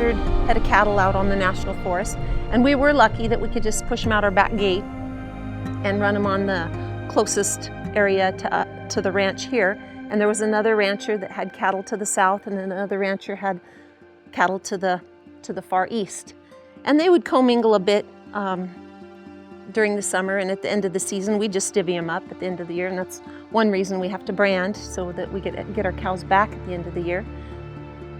100 head of cattle out on the national forest, and we were lucky that we could just push them out our back gate and run them on the closest area to the ranch here. And there was another rancher that had cattle to the south, and then another rancher had cattle to the far east. And they would commingle a bit during the summer, and at the end of the season we just divvy them up at the end of the year, and that's one reason we have to brand, so that we get our cows back at the end of the year.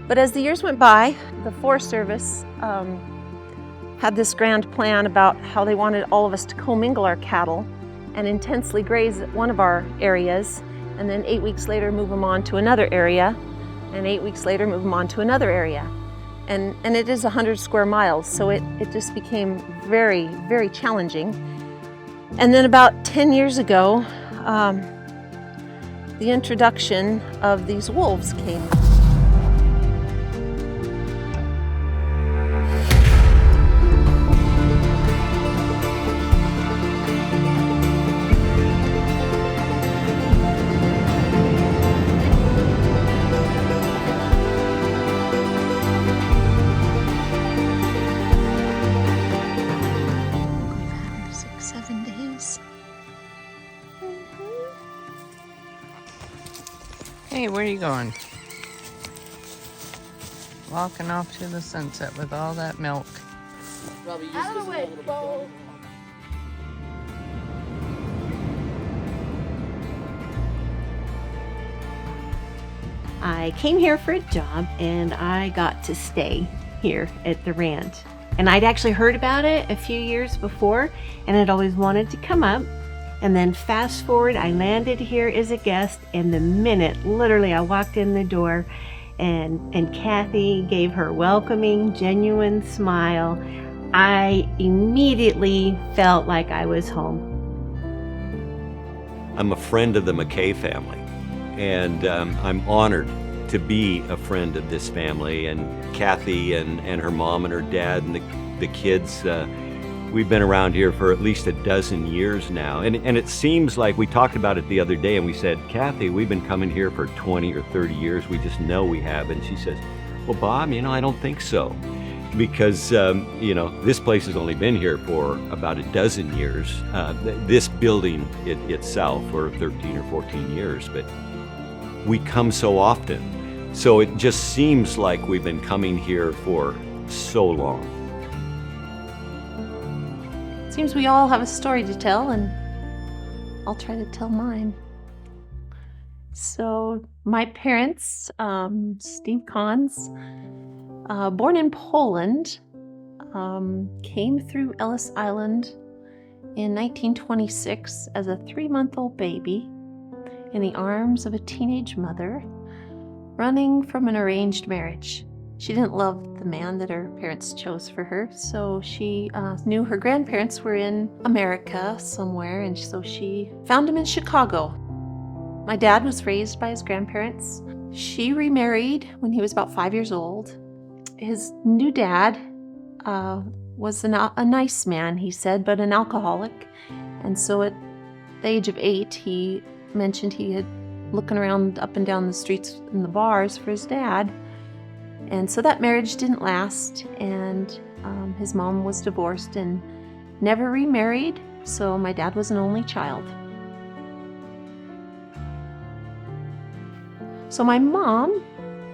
But as the years went by, the Forest Service had this grand plan about how they wanted all of us to commingle our cattle and intensely graze at one of our areas, and then 8 weeks later move them on to another area, and 8 weeks later move them on to another area. And it is 100 square miles, so it just became very, very challenging. And then about 10 years ago, the introduction of these wolves came. Hey, where are you going? Walking off to the sunset with all that milk. Out of the way, Bo. I came here for a job and I got to stay here at the ranch. And I'd actually heard about it a few years before and had always wanted to come up. And then fast forward, I landed here as a guest, and the minute, literally, I walked in the door and Kathy gave her welcoming, genuine smile, I immediately felt like I was home. I'm a friend of the McKay family, and I'm honored to be a friend of this family. And Kathy and her mom and her dad and the kids, we've been around here for at least a dozen years now. And it seems like, we talked about it the other day and we said, Kathy, we've been coming here for 20 or 30 years. We just know we have. And she says, well, Bob, I don't think so. Because, this place has only been here for about a dozen years. This building itself for 13 or 14 years, but we come so often. So it just seems like we've been coming here for so long. Seems we all have a story to tell, and I'll try to tell mine. So my parents, Steve Kahns, born in Poland, came through Ellis Island in 1926 as a 3-month-old baby in the arms of a teenage mother running from an arranged marriage. She didn't love the man that her parents chose for her, so she knew her grandparents were in America somewhere, and so she found him in Chicago. My dad was raised by his grandparents. She remarried when he was about 5 years old. His new dad was a nice man, he said, but an alcoholic. And so at the age of 8, he mentioned he had looking around up and down the streets in the bars for his dad. And so that marriage didn't last, and his mom was divorced and never remarried, so my dad was an only child. So my mom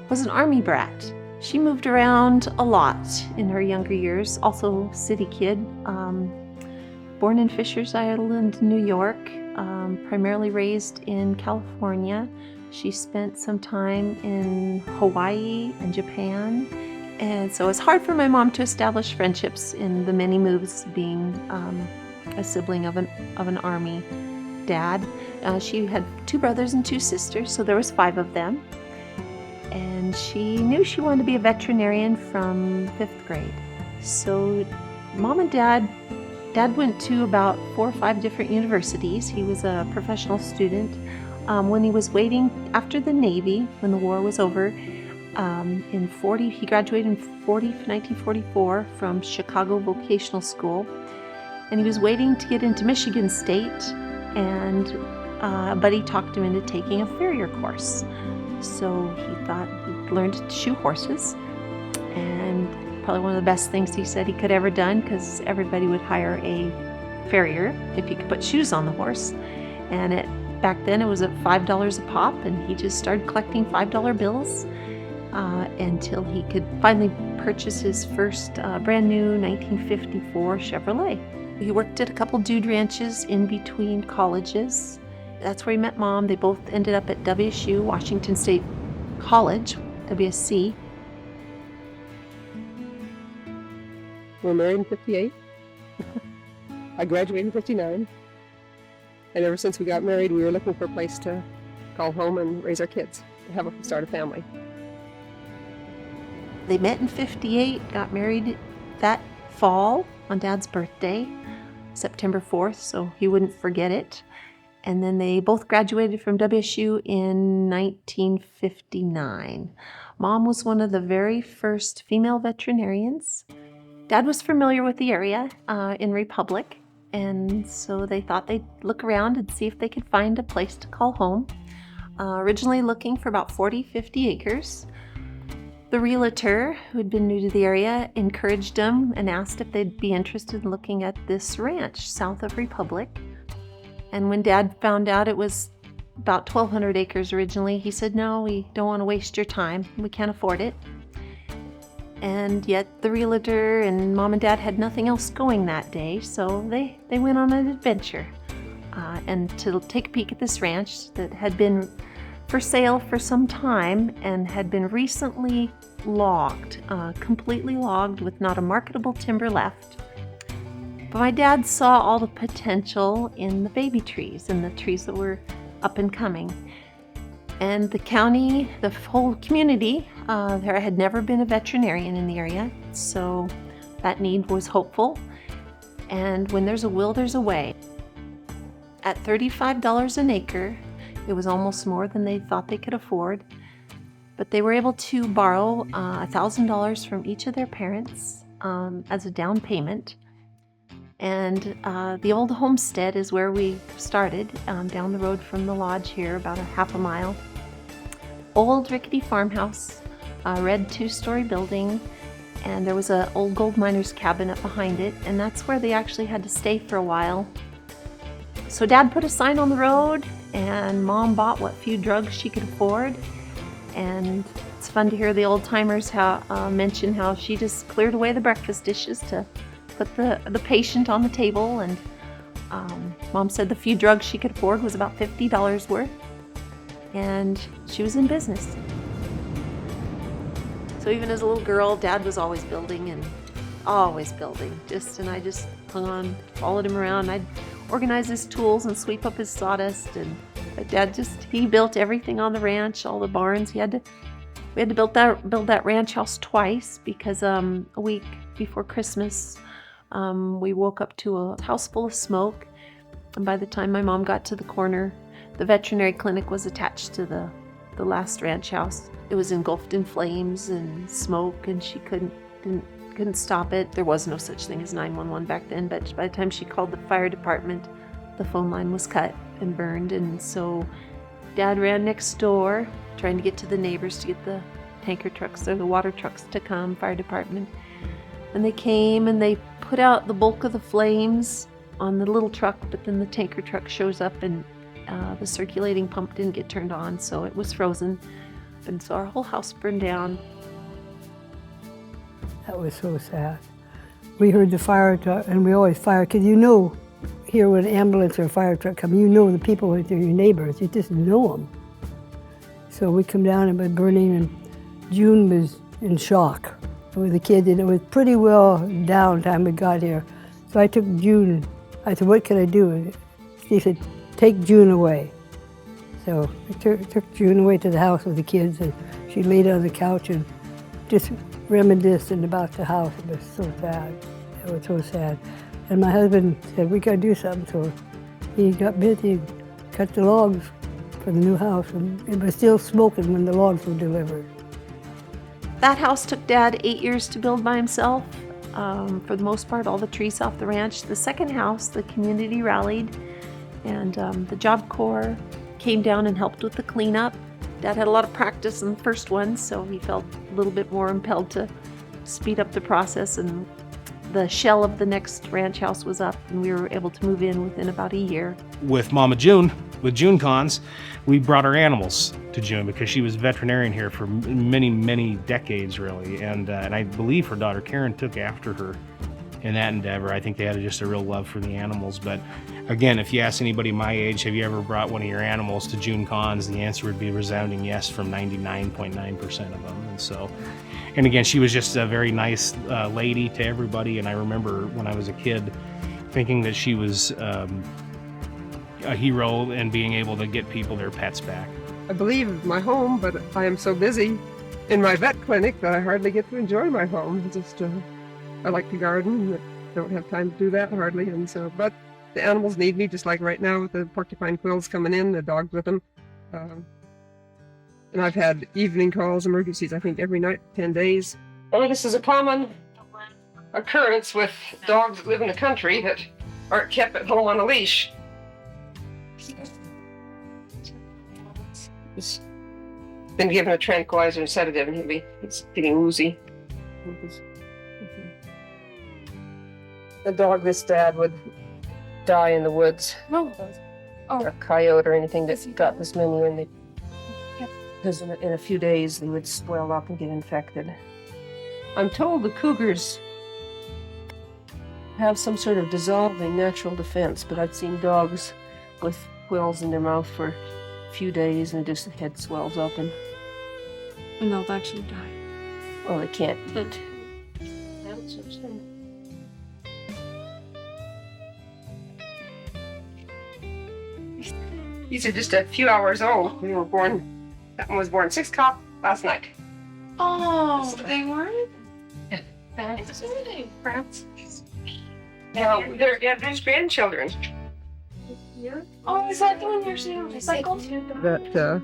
was an army brat. She moved around a lot in her younger years, also city kid, born in Fishers Island, New York, primarily raised in California. She spent some time in Hawaii and Japan, and so it's hard for my mom to establish friendships in the many moves, being a sibling of an army dad. She had 2 brothers and 2 sisters, so there was 5 of them, and she knew she wanted to be a veterinarian from 5th grade. So mom and dad went to about 4 or 5 different universities. He was a professional student. When he was waiting after the Navy, when the war was over, he graduated in 1944 from Chicago Vocational School, and he was waiting to get into Michigan State, and a buddy talked him into taking a farrier course. So he thought he'd learned to shoe horses, and probably one of the best things he said he could ever done, because everybody would hire a farrier if he could put shoes on the horse. And back then it was at $5 a pop, and he just started collecting $5 bills until he could finally purchase his first brand new 1954 Chevrolet. He worked at a couple dude ranches in between colleges. That's where he met Mom. They both ended up at WSU, Washington State College, WSC. We're married in 58. I graduated in 59. And ever since we got married, we were looking for a place to call home and raise our kids, start a family. They met in 58, got married that fall on Dad's birthday, September 4th, so he wouldn't forget it. And then they both graduated from WSU in 1959. Mom was one of the very first female veterinarians. Dad was familiar with the area in Republic, and so they thought they'd look around and see if they could find a place to call home. Originally looking for about 40-50 acres. The realtor, who had been new to the area, encouraged them and asked if they'd be interested in looking at this ranch south of Republic. And when Dad found out it was about 1,200 acres originally, he said, "No, we don't want to waste your time. We can't afford it." And yet the realtor and Mom and Dad had nothing else going that day, so they went on an adventure and to take a peek at this ranch that had been for sale for some time and had been recently logged, completely logged with not a marketable timber left. But my dad saw all the potential in the baby trees and the trees that were up and coming. And the county, the whole community, there had never been a veterinarian in the area, so that need was hopeful. And when there's a will, there's a way. At $35 an acre, it was almost more than they thought they could afford, but they were able to borrow $1,000 from each of their parents as a down payment. And the old homestead is where we started, down the road from the lodge here, about a half a mile. Old rickety farmhouse, a red 2-story building, and there was an old gold miner's cabin up behind it, and that's where they actually had to stay for a while. So Dad put a sign on the road, and Mom bought what few drugs she could afford. And it's fun to hear the old timers mention how she just cleared away the breakfast dishes to put the patient on the table. And Mom said the few drugs she could afford was about $50 worth. And she was in business. So even as a little girl, Dad was always building. And I just hung on, followed him around. I'd organize his tools and sweep up his sawdust. And Dad he built everything on the ranch, all the barns. We had to build that ranch house twice because a week before Christmas, we woke up to a house full of smoke. And by the time my mom got to the corner, the veterinary clinic was attached to the last ranch house. It was engulfed in flames and smoke, and she couldn't stop it. There was no such thing as 911 back then, but by the time she called the fire department, the phone line was cut and burned. And so Dad ran next door trying to get to the neighbors to get the tanker trucks or the water trucks to come, fire department. And they came and they put out the bulk of the flames on the little truck, but then the tanker truck shows up and the circulating pump didn't get turned on, so it was frozen. And so our whole house burned down. That was so sad. We heard the fire truck, and we always fire, because here when an ambulance or a fire truck come, the people, they're your neighbors, you just know them. So we come down and it was burning, and June was in shock with the kids, and it was pretty well down time we got here. So I took June, I said, "What can I do?" And she said, "Take June away." So I took June away to the house with the kids, and she laid on the couch and just reminiscing about the house. It was so sad. It was so sad. And my husband said, "We gotta do something." So he got busy and cut the logs for the new house, and it was still smoking when the logs were delivered. That house took Dad 8 years to build by himself. For the most part, all the trees off the ranch. The second house, the community rallied, and the Job Corps came down and helped with the cleanup. Dad had a lot of practice in the first one, so he felt a little bit more impelled to speed up the process, and the shell of the next ranch house was up, and we were able to move in within about a year. With Mama June, with June Cons, we brought our animals to June because she was veterinarian here for many decades, really. And I believe her daughter Karen took after her in that endeavor. I think they had just a real love for the animals. But again, if you ask anybody my age, have you ever brought one of your animals to June Cons, the answer would be a resounding yes from 99.9% of them. And so, and again, she was just a very nice lady to everybody. And I remember when I was a kid thinking that she was a hero and being able to get people their pets back. I believe my home, but I am so busy in my vet clinic that I hardly get to enjoy my home. I like to garden, but don't have time to do that hardly. And so, but the animals need me, just like right now with the porcupine quills coming in, the dogs with them. And I've had evening calls, emergencies, I think every night, 10 days. Oh, this is a common occurrence with dogs that live in the country that aren't kept at home on a leash. He's been given a tranquilizer and sedative, and he's getting woozy. A dog this bad would die in the woods. Or a coyote or anything that got this many, and because in a few days they would swell up and get infected. I'm told the cougars have some sort of dissolving natural defense, but I've seen dogs with quills in their mouth for a few days and just the head swells up and they'll actually die. well, they can't eat. These are just a few hours old. We were born, that one was born 6 o'clock last night. Oh, they weren't? Yeah. That's perhaps. Now, there's grandchildren. Oh, is that the one you're saying? Recycled? That,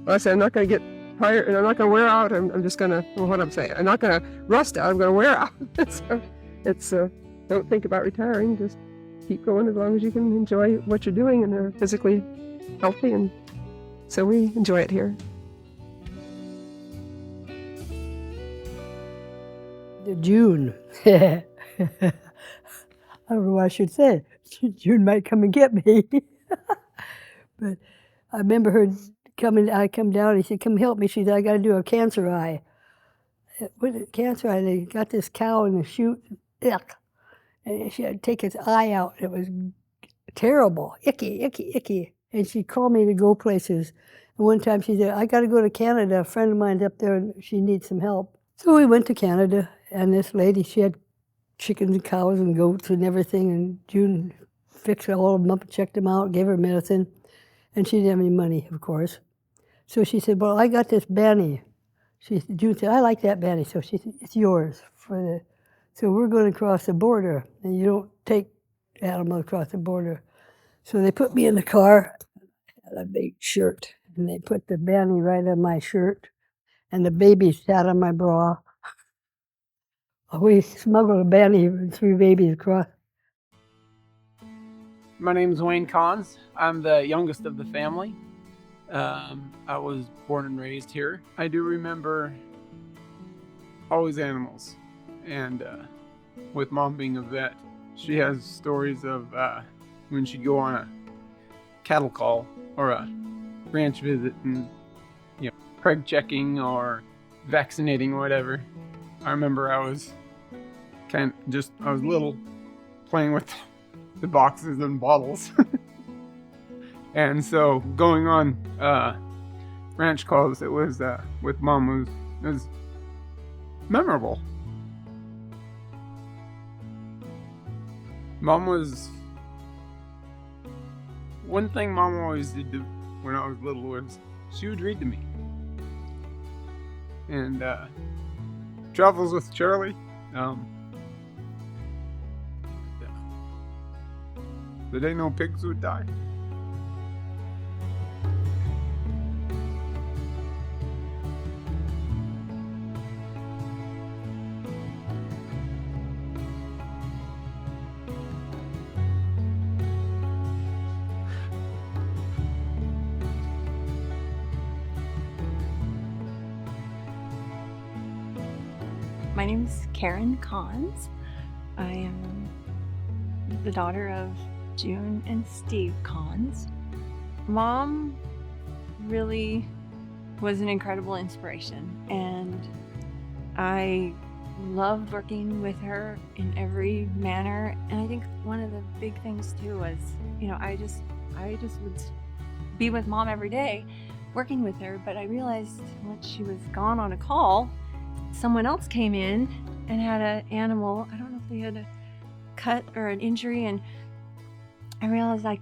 well, I said, I'm not going to get tired, and I'm not going to wear out. I'm just going to, well, what I'm saying, I'm not going to rust out, I'm going to wear out. So it's, don't think about retiring, just keep going as long as you can enjoy what you're doing and are physically healthy, and so we enjoy it here. The June. I don't know what I should say. June might come and get me. But I remember her coming, I come down, he said, come help me. She said, I got to do a cancer eye. What is it, cancer eye? They got this cow in the chute, ick. And she had to take its eye out. It was terrible, icky. And she called me to go places. And one time she said, I got to go to Canada. A friend of mine's up there and she needs some help. So we went to Canada, and this lady, she had chickens and cows and goats and everything, and June fixed all of them up and checked them out, gave her medicine, and she didn't have any money, of course. So she said, well, I got this banny. June said, I like that banny. So she said, it's yours. So we're going to cross the border, and you don't take animals across the border. So they put me in the car, I had a big shirt, and they put the banny right on my shirt, and the baby sat on my bra. We smuggled a banny and 3 babies across. My name's Wayne Cons. I'm the youngest of the family. I was born and raised here. I do remember always animals. And with Mom being a vet, she has stories of when she'd go on a cattle call or a ranch visit and, preg checking or vaccinating or whatever. I remember I was little, playing with the boxes and bottles. And so going on ranch calls, it was with Mom was memorable. One thing Mom always did when I was little was she would read to me. And Travels with Charlie, the day no pigs would die. My name is Karen Kahns. I am the daughter of June and Steve Kahns. Mom really was an incredible inspiration, and I loved working with her in every manner. And I think one of the big things too was, I just would be with Mom every day, working with her. But I realized when she was gone on a call, someone else came in and had an animal. I don't know if they had a cut or an injury, and I realized I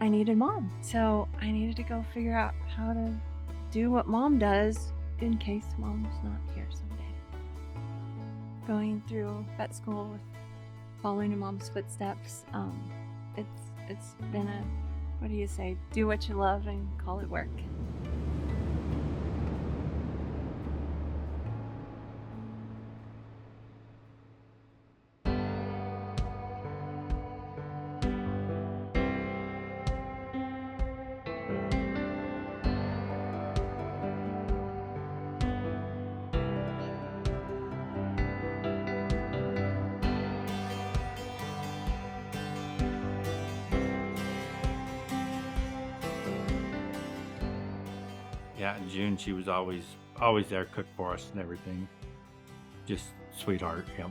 needed Mom. So I needed to go figure out how to do what Mom does in case Mom's not here someday. Going through vet school, following in Mom's footsteps, it's been a, what do you say, do what you love and call it work. Yeah, in June, she was always there, cook for us and everything. Just sweetheart, yep.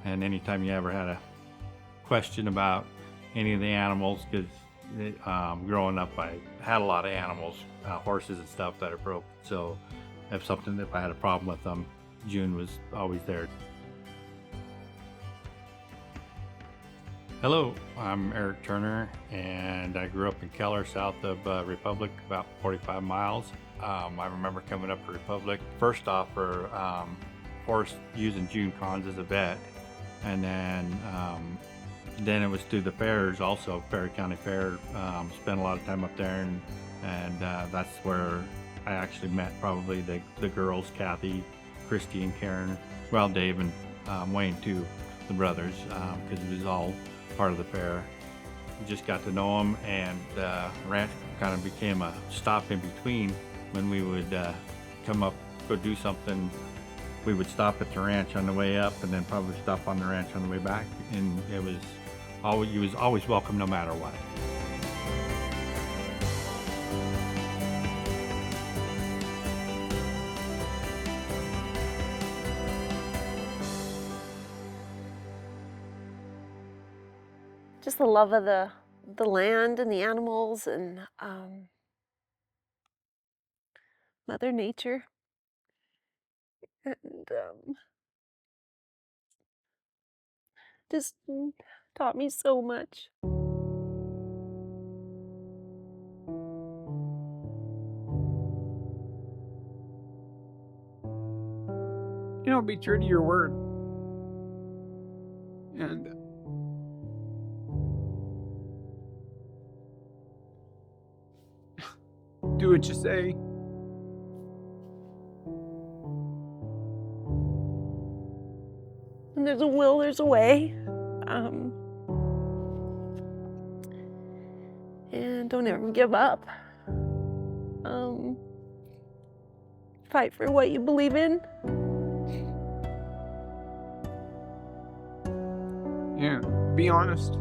And anytime you ever had a question about any of the animals, because growing up, I had a lot of animals, horses and stuff that are broke. So if I had a problem with them, June was always there. Hello, I'm Eric Turner, and I grew up in Keller, south of Republic, about 45 miles. I remember coming up to Republic, first off for using June Kahns as a vet, and then it was through the fairs, also Perry County Fair. Spent a lot of time up there, and that's where I actually met probably the girls, Kathy, Christy, and Karen. Well, Dave and Wayne too, the brothers, because it was all part of the fair. Just got to know them, and the ranch kind of became a stop in between. When we would come up, go do something, we would stop at the ranch on the way up, and then probably stop on the ranch on the way back. And you was always welcome no matter what. Just the love of the land and the animals and Mother Nature, and just taught me so much. Be true to your word. And do what you say. When there's a will, there's a way. And don't ever give up. Fight for what you believe in. Yeah, be honest.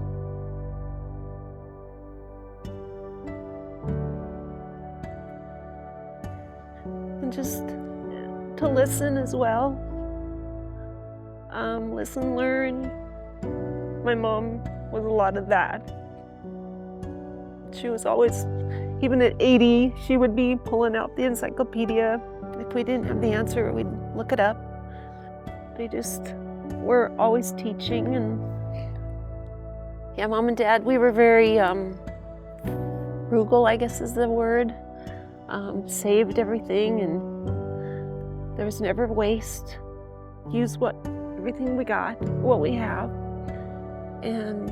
And just to listen as well. Listen, learn. My mom was a lot of that. She was always, even at 80, she would be pulling out the encyclopedia. If we didn't have the answer, we'd look it up. They just were always teaching. And yeah, Mom and Dad, we were very frugal, I guess is the word. Saved everything, and there was never waste. Use everything we got, what we have, and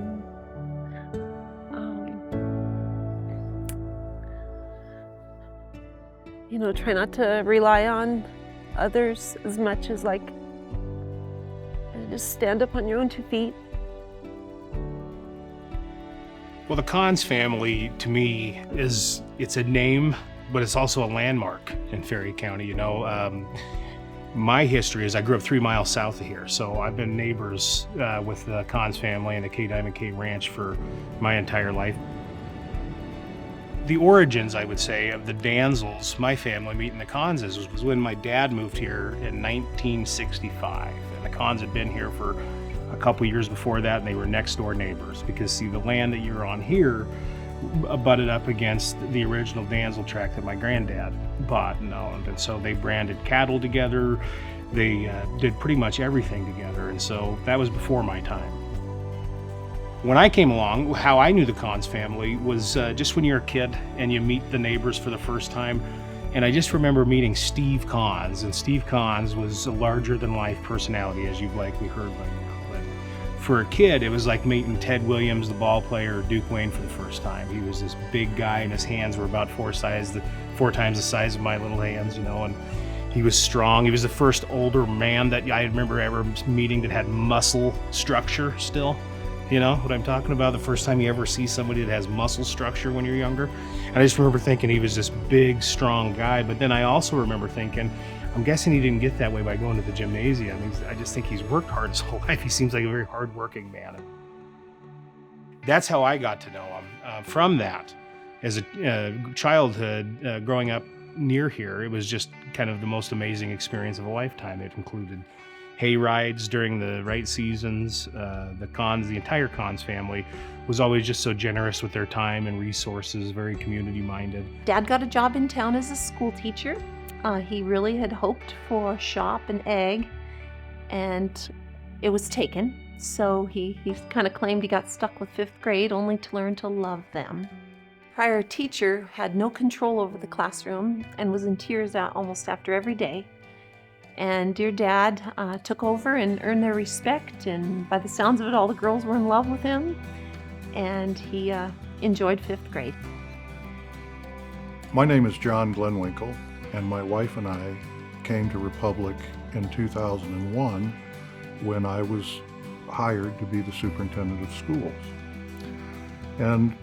try not to rely on others as much as just stand up on your own 2 feet. Well, the Kahns family, to me, it's a name, but it's also a landmark in Ferry County. My history is I grew up 3 miles south of here, so I've been neighbors with the Cons family and the Kathy McKay ranch for my entire life. The origins, I would say, of the Danzels, my family meeting the Conses, was when my dad moved here in 1965. And the Cons had been here for a couple years before that, and they were next door neighbors. Because see, the land that you're on here butted up against the original Danzel tract that my granddad bought and owned. And so they branded cattle together. They did pretty much everything together. And so that was before my time. When I came along, how I knew the Cons family was just when you're a kid and you meet the neighbors for the first time. And I just remember meeting Steve Cons, and Steve Cons was a larger-than-life personality, as you've likely heard by now. But for a kid, it was like meeting Ted Williams, the ball player, or Duke Wayne for the first time. He was this big guy, and his hands were about 4 times the size of my little hands, and he was strong. He was the first older man that I remember ever meeting that had muscle structure still. You know what I'm talking about? The first time you ever see somebody that has muscle structure when you're younger. And I just remember thinking he was this big, strong guy. But then I also remember thinking, I'm guessing he didn't get that way by going to the gymnasium. I just think he's worked hard his whole life. He seems like a very hardworking man. That's how I got to know him. From that, as a childhood, growing up near here, it was just kind of the most amazing experience of a lifetime. It included hay rides during the right seasons. The entire Cons family was always just so generous with their time and resources, very community minded. Dad got a job in town as a school teacher. He really had hoped for a shop and egg, and it was taken. So he kind of claimed he got stuck with 5th grade only to learn to love them. Prior teacher had no control over the classroom and was in tears almost after every day. And dear Dad took over and earned their respect, and by the sounds of it, all the girls were in love with him, and he enjoyed 5th grade. My name is John Glenwinkle, and my wife and I came to Republic in 2001 when I was hired to be the superintendent of schools. And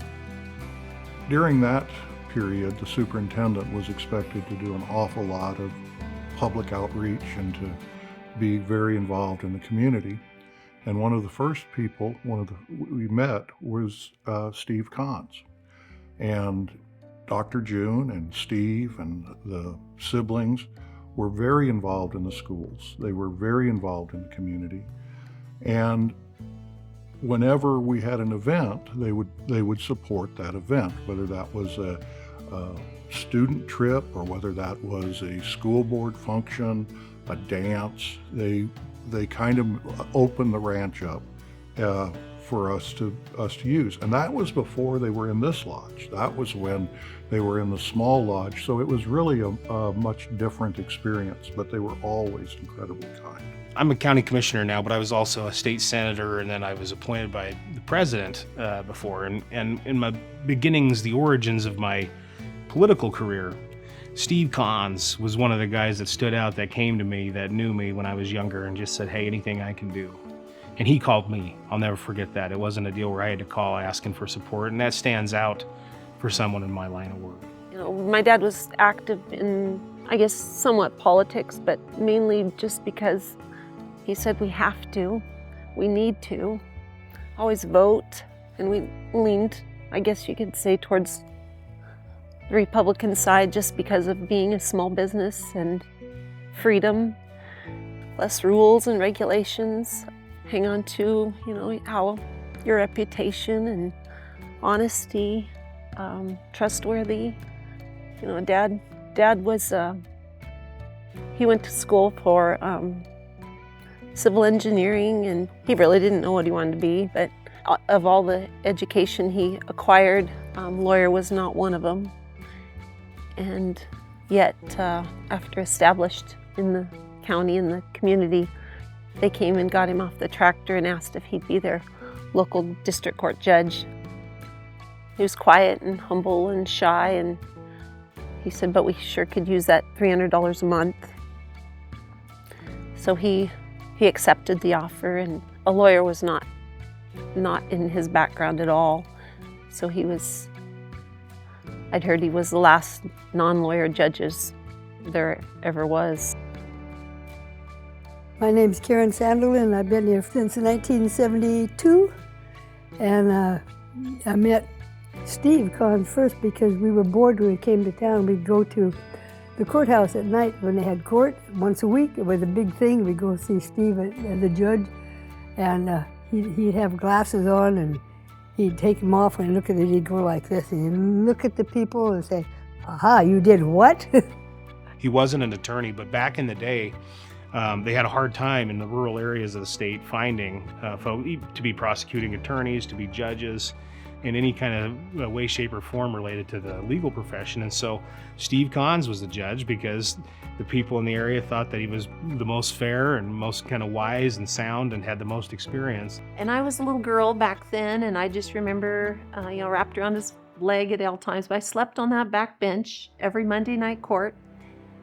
during that period, the superintendent was expected to do an awful lot of public outreach and to be very involved in the community. And one of the first people we met was Steve Cons. And Dr. June and Steve and the siblings were very involved in the schools. They were very involved in the community. And whenever we had an event, they would support that event, whether that was a student trip or whether that was a school board function, a dance. They kind of opened the ranch up for us to use. And that was before they were in this lodge. That was when they were in the small lodge. So it was really a much different experience, but they were always incredibly kind. I'm a county commissioner now, but I was also a state senator, and then I was appointed by the president before. And in my beginnings, the origins of my political career, Steve Cons was one of the guys that stood out, that came to me, that knew me when I was younger and just said, hey, anything I can do. And he called me. I'll never forget that. It wasn't a deal where I had to call asking for support, and that stands out for someone in my line of work. My dad was active in, I guess, somewhat politics, but mainly just because he said we have to, we need to, always vote, and we leaned, I guess you could say, towards the Republican side just because of being a small business and freedom, less rules and regulations, hang on to, how your reputation and honesty, trustworthy. Dad was, he went to school for civil engineering, and he really didn't know what he wanted to be, but of all the education he acquired, lawyer was not one of them. And yet, after established in the county and the community, they came and got him off the tractor and asked if he'd be their local district court judge. He was quiet and humble and shy, and he said, but we sure could use that $300 a month. So he accepted the offer, and a lawyer was not in his background at all. So I'd heard he was the last non-lawyer judges there ever was. My name's Karen Sanderlin. I've been here since 1972. And I met Steve Kahn first because we were bored when we came to town. We'd go to the courthouse at night when they had court once a week. It was a big thing. We'd go see Steve as the judge. And he'd have glasses on and he'd take them off and look at it. He'd go like this and he'd look at the people and say, "Aha, you did what?" He wasn't an attorney, but back in the day, they had a hard time in the rural areas of the state finding folks to be prosecuting attorneys, to be judges, in any kind of way, shape, or form related to the legal profession. And so Steve Kahns was the judge because the people in the area thought that he was the most fair and most kind of wise and sound and had the most experience. And I was a little girl back then, and I just remember, wrapped around his leg at all times. But I slept on that back bench every Monday night court,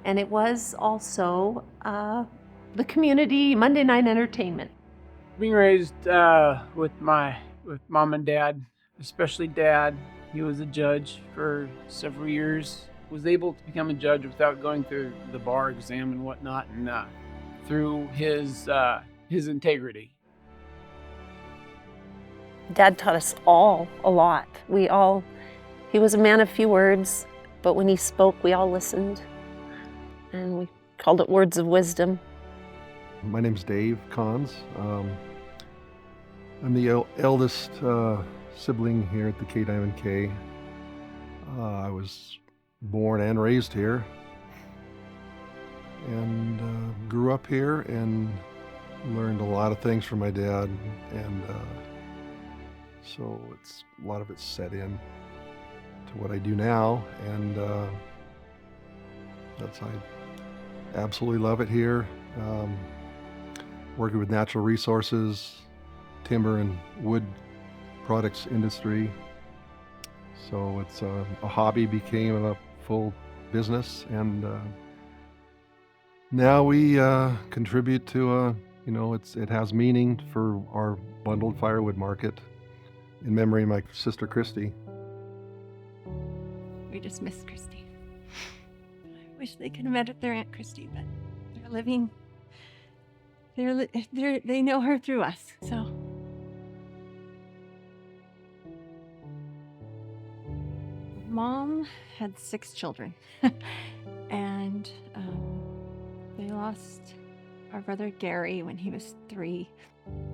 and it was also the community Monday night entertainment. Being raised with mom and dad, especially dad, he was a judge for several years. Was able to become a judge without going through the bar exam and whatnot, and through his integrity. Dad taught us all a lot. He was a man of few words, but when he spoke, we all listened, and we called it words of wisdom. My name's Dave Kahns. I'm the eldest sibling here at the Kathy McKay. I was born and raised here and grew up here and learned a lot of things from my dad, and so a lot of it's set in to what I do now, and I absolutely love it here. Working with natural resources, timber and wood products industry. So it's a hobby became a full business, and now we contribute to it has meaning for our bundled firewood market in memory of my sister Christy. We just miss Christy. I wish they could have met at their Aunt Christy, but they're living. They know her through us, so. Mom had 6 children, and they lost our brother Gary when he was 3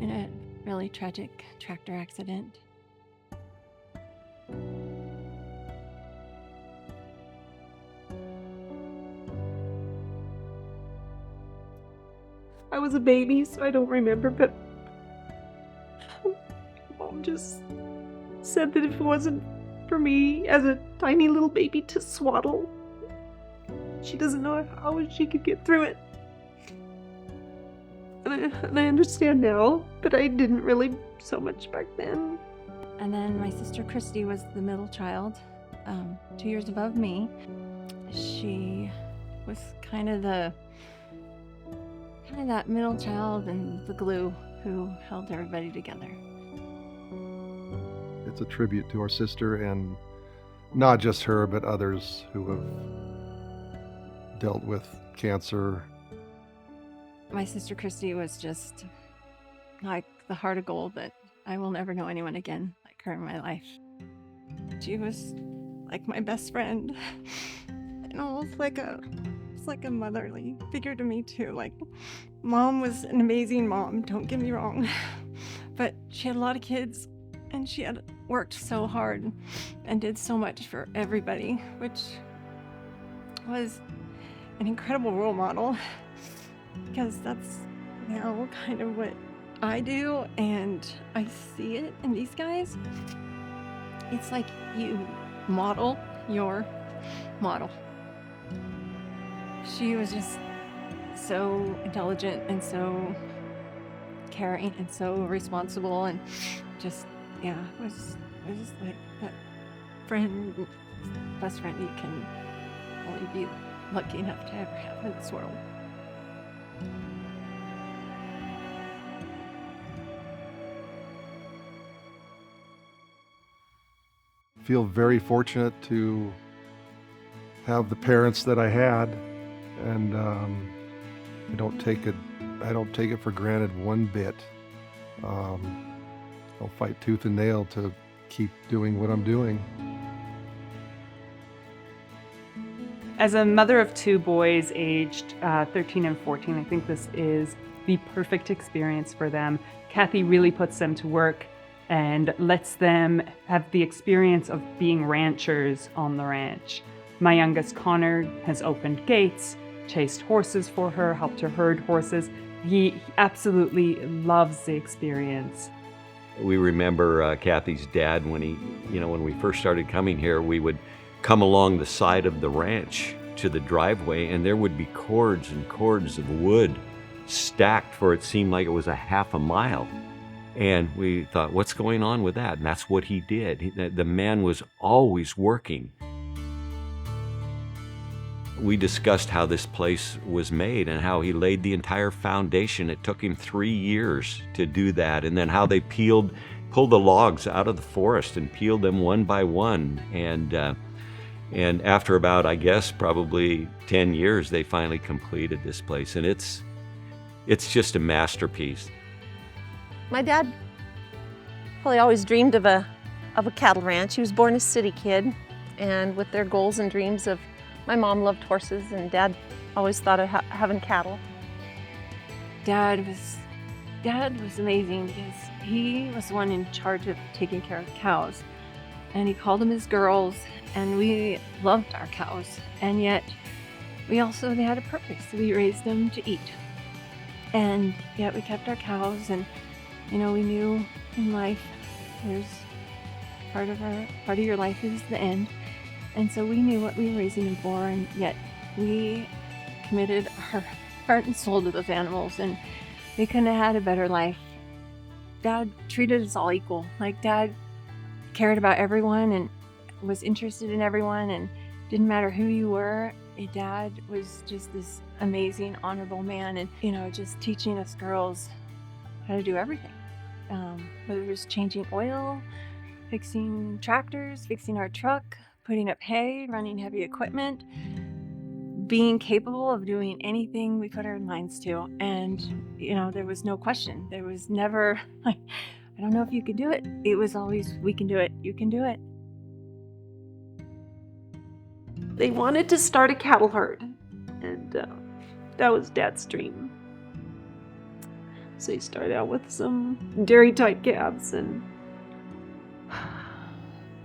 in a really tragic tractor accident. I was a baby, so I don't remember, but Mom just said that if it wasn't for me as a tiny little baby to swaddle, she doesn't know how she could get through it. And I understand now, but I didn't really so much back then. And then my sister Christy was the middle child, 2 years above me. She was kind of that middle child and the glue who held everybody together. It's a tribute to our sister, and not just her, but others who have dealt with cancer. My sister Christy was just like the heart of gold that I will never know anyone again like her in my life. She was like my best friend, and almost like a motherly figure to me too. Like, Mom was an amazing mom, don't get me wrong, but she had a lot of kids, and she had worked so hard and did so much for everybody, which was an incredible role model, because that's now kind of what I do, and I see it in these guys. It's like you model your model. She was just so intelligent and so caring and so responsible, and just, yeah, it was just like that best friend you can only be lucky enough to ever have in this world. Feel very fortunate to have the parents that I had, and I don't take it for granted one bit. I'll fight tooth and nail to keep doing what I'm doing. As a mother of two boys aged 13 and 14, I think this is the perfect experience for them. Kathy really puts them to work and lets them have the experience of being ranchers on the ranch. My youngest, Connor, has opened gates, chased horses for her, helped her herd horses. He absolutely loves the experience. We remember Kathy's dad when we first started coming here, we would come along the side of the ranch to the driveway, and there would be cords and cords of wood stacked for it seemed like it was a half a mile. And we thought, what's going on with that? And that's what he did. The man was always working. We discussed how this place was made and how he laid the entire foundation. It took him 3 years to do that. And then how they pulled the logs out of the forest and peeled them one by one. And after about, I guess, probably 10 years, they finally completed this place. And it's just a masterpiece. My dad probably always dreamed of a cattle ranch. He was born a city kid, and with their goals and dreams of, my mom loved horses, and Dad always thought of having cattle. Dad was amazing because he was the one in charge of taking care of cows, and he called them his girls, and we loved our cows, and yet they had a purpose. We raised them to eat, and yet we kept our cows. And we knew in life there's part of your life is the end. And so we knew what we were raising them for, and yet we committed our heart and soul to those animals, and they couldn't have had a better life. Dad treated us all equal. Like, Dad cared about everyone and was interested in everyone, and didn't matter who you were. Dad was just this amazing, honorable man, and just teaching us girls how to do everything. Whether it was changing oil, fixing tractors, fixing our truck, putting up hay, running heavy equipment, being capable of doing anything we put our minds to. And, there was no question. There was never, like, I don't know if you could do it. It was always, we can do it. You can do it. They wanted to start a cattle herd, and that was Dad's dream. So he started out with some dairy-type calves, and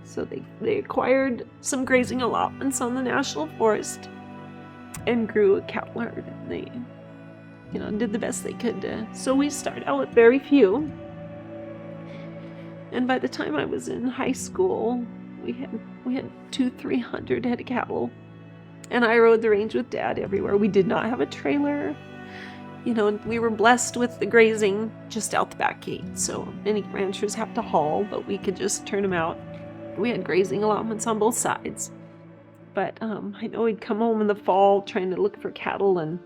so they acquired some grazing allotments on the national forest and grew a cattle herd. And they, did the best they could. So we started out with very few. And by the time I was in high school, we had 200-300 head of cattle. And I rode the range with Dad everywhere. We did not have a trailer. We were blessed with the grazing just out the back gate. So many ranchers have to haul, but we could just turn them out. We had grazing allotments on both sides. But I know he'd come home in the fall trying to look for cattle, and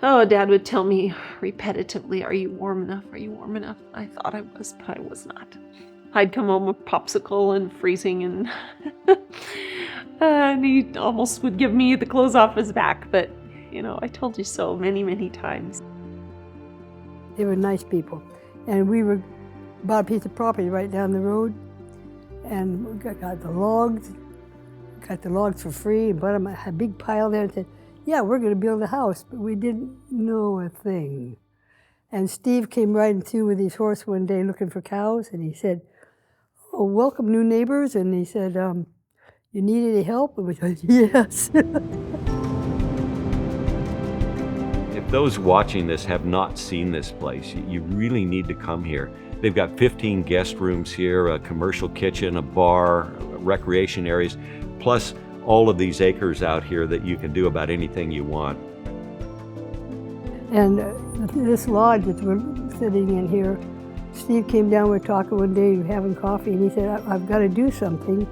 Dad would tell me repetitively, "Are you warm enough? Are you warm enough?" I thought I was, but I was not. I'd come home with popsicle and freezing, and and he almost would give me the clothes off his back, but I told you so many, many times. They were nice people. And we bought a piece of property right down the road, and we got the logs for free, and bought them a big pile there, and said, yeah, we're going to build a house, but we didn't know a thing. And Steve came riding through with his horse one day looking for cows, and he said, "Oh, welcome, new neighbors." And he said, "You need any help?" And we said, "Yes." If those watching this have not seen this place, you really need to come here. They've got 15 guest rooms here, a commercial kitchen, a bar, recreation areas, plus all of these acres out here that you can do about anything you want. And this lodge that we're sitting in here, Steve came down, we were talking one day, having coffee, and he said, I've got to do something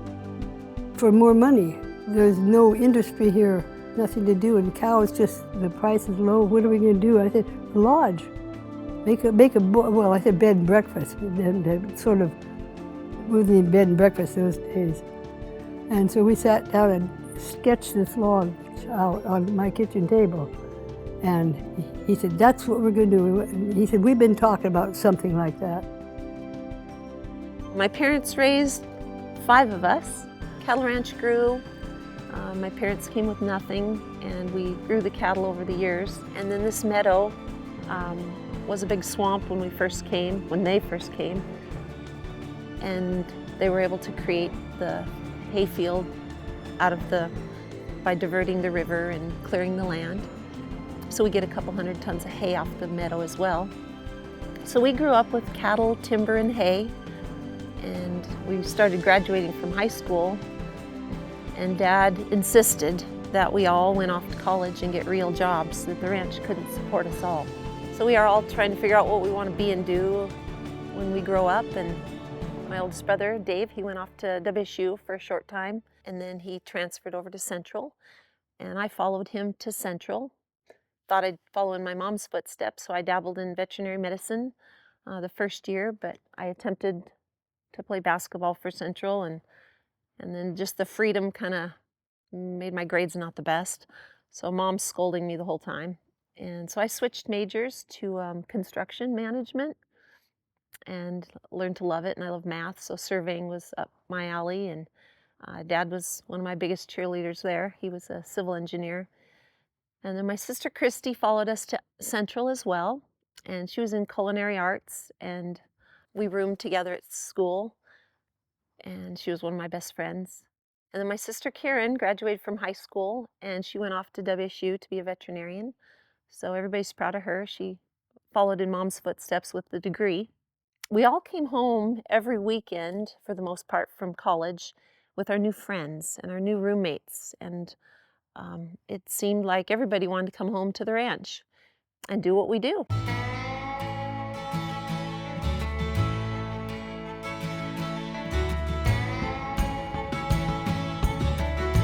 for more money. There's no industry here, nothing to do, and cows just, the price is low, what are we going to do? I said, lodge. Well, I said bed and breakfast, and sort of moving in bed and breakfast those days. And so we sat down and sketched this lodge out on my kitchen table. And he said, that's what we're going to do. And he said, we've been talking about something like that. My parents raised 5 of us. Cattle ranch grew. My parents came with nothing, and we grew the cattle over the years. And then this meadow was a big swamp when they first came. And they were able to create the hayfield by diverting the river and clearing the land. So we get a couple 100 tons of hay off the meadow as well. So we grew up with cattle, timber, and hay. And we started graduating from high school, and Dad insisted that we all went off to college and get real jobs, that the ranch couldn't support us all. So we are all trying to figure out what we want to be and do when we grow up. And my oldest brother, Dave, he went off to WSU for a short time, and then he transferred over to Central, and I followed him to Central. Thought I'd follow in my mom's footsteps, so I dabbled in veterinary medicine the first year, but I attempted to play basketball for Central, and then just the freedom kind of made my grades not the best. So Mom's scolding me the whole time. And so I switched majors to construction management and learned to love it, and I love math, so surveying was up my alley, and Dad was one of my biggest cheerleaders there. He was a civil engineer. And then my sister Christy followed us to Central as well, and she was in culinary arts, and we roomed together at school, and she was one of my best friends. And then my sister Karen graduated from high school, and she went off to WSU to be a veterinarian. So everybody's proud of her. She followed in Mom's footsteps with the degree. We all came home every weekend, for the most part, from college with our new friends and our new roommates. And it seemed like everybody wanted to come home to the ranch and do what we do.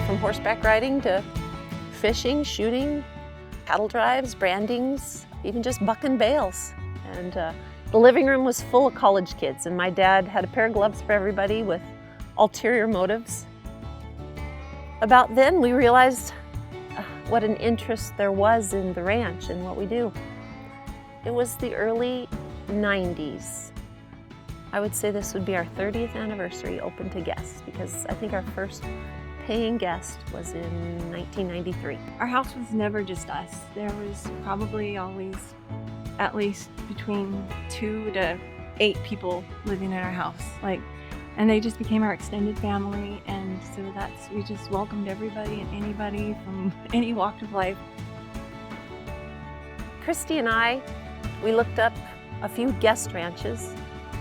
From horseback riding to fishing, shooting, cattle drives, brandings, even just bucking bales. And the living room was full of college kids, and my dad had a pair of gloves for everybody with ulterior motives. About then, we realized what an interest there was in the ranch and what we do. It was the early 90s. I would say this would be our 30th anniversary open to guests, because I think our first paying guest was in 1993. Our house was never just us. There was probably always at least between 2 to 8 people living in our house. And they just became our extended family, and so we just welcomed everybody and anybody from any walk of life. Christy and I, we looked up a few guest ranches,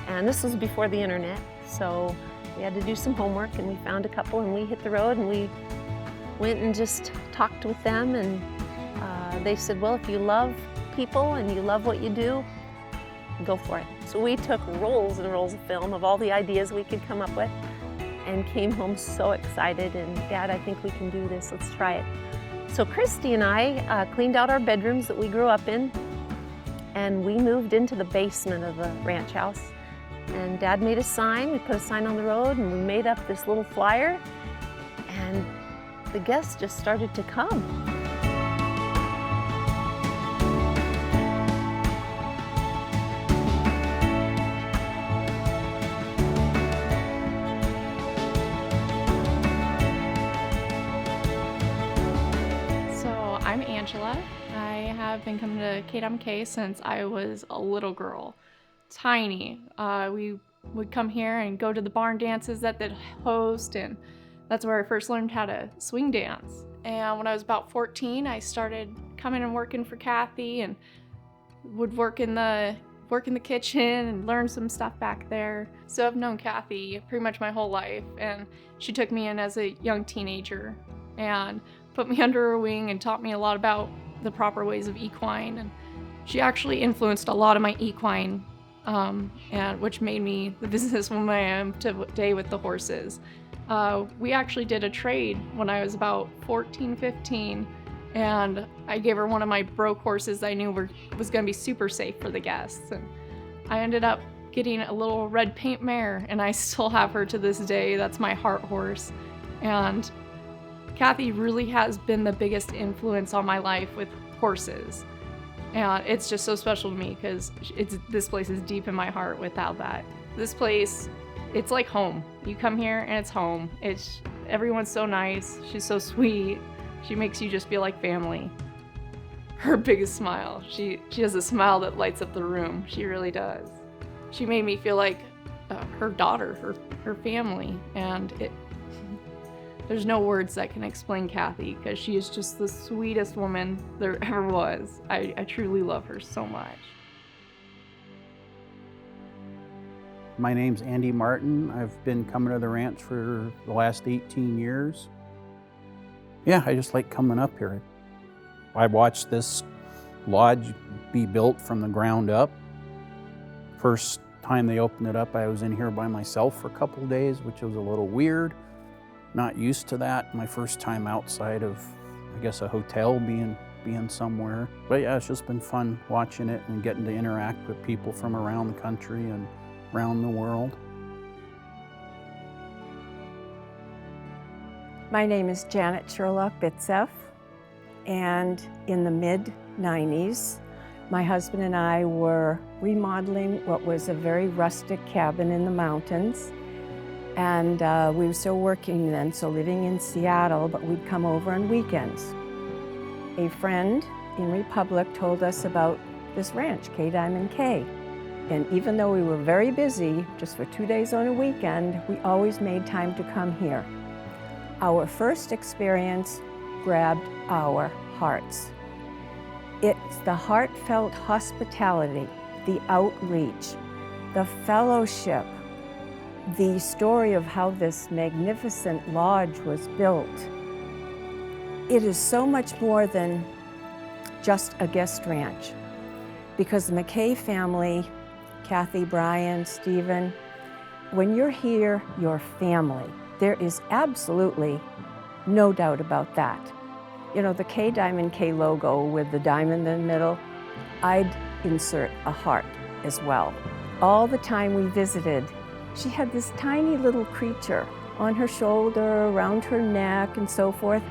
and this was before the internet, so we had to do some homework, and we found a couple, and we hit the road, and we went and just talked with them, and they said, well, if you love people and you love what you do, go for it. So we took rolls and rolls of film of all the ideas we could come up with and came home so excited, and Dad, I think we can do this, let's try it. So Christy and I cleaned out our bedrooms that we grew up in, and we moved into the basement of the ranch house. And Dad made a sign, we put a sign on the road, and we made up this little flyer, and the guests just started to come. I'm Angela. I have been coming to Kathy McKay since I was a little girl, tiny. We would come here and go to the barn dances that they'd host, and that's where I first learned how to swing dance. And when I was about 14, I started coming and working for Kathy, and would work in the kitchen and learn some stuff back there. So I've known Kathy pretty much my whole life, and she took me in as a young teenager and put me under her wing and taught me a lot about the proper ways of equine. And she actually influenced a lot of my equine, and which made me the businesswoman I am today with the horses. We actually did a trade when I was about 14, 15, and I gave her one of my broke horses I knew was going to be super safe for the guests. And I ended up getting a little red paint mare, and I still have her to this day. That's my heart horse. And Kathy really has been the biggest influence on my life with horses. And it's just so special to me because this place is deep in my heart without that. This place, it's like home. You come here and it's home. Everyone's so nice. She's so sweet. She makes you just feel like family. Her biggest smile. She has a smile that lights up the room. She really does. She made me feel like her daughter, her family, and there's no words that can explain Kathy because she is just the sweetest woman there ever was. I truly love her so much. My name's Andy Martin. I've been coming to the ranch for the last 18 years. Yeah, I just like coming up here. I watched this lodge be built from the ground up. First time they opened it up, I was in here by myself for a couple of days, which was a little weird. Not used to that. My first time outside of, I guess, a hotel, being somewhere. But yeah, it's just been fun watching it and getting to interact with people from around the country and around the world. My name is Janet Sherlock Bitzeff, and in the mid-90s, my husband and I were remodeling what was a very rustic cabin in the mountains. And we were still working then, so living in Seattle, but we'd come over on weekends. A friend in Republic told us about this ranch, Kathy McKay. And even though we were very busy, just for 2 days on a weekend, we always made time to come here. Our first experience grabbed our hearts. It's the heartfelt hospitality, the outreach, the fellowship, the story of how this magnificent lodge was built. It is so much more than just a guest ranch, because the McKay family, Kathy, Brian, Stephen, when you're here, you're family. There is absolutely no doubt about that. You know, the K logo with the diamond in the middle, I'd insert a heart as well. All the time we visited, she had this tiny little creature on her shoulder, around her neck, and so forth.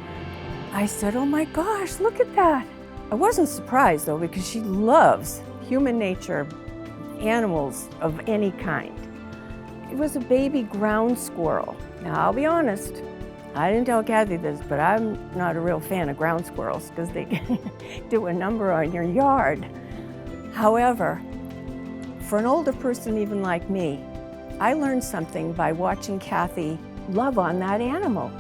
I said, oh my gosh, look at that. I wasn't surprised though, because she loves human nature, animals of any kind. It was a baby ground squirrel. Now, I'll be honest, I didn't tell Kathy this, but I'm not a real fan of ground squirrels because they can do a number on your yard. However, for an older person even like me, I learned something by watching Kathy love on that animal.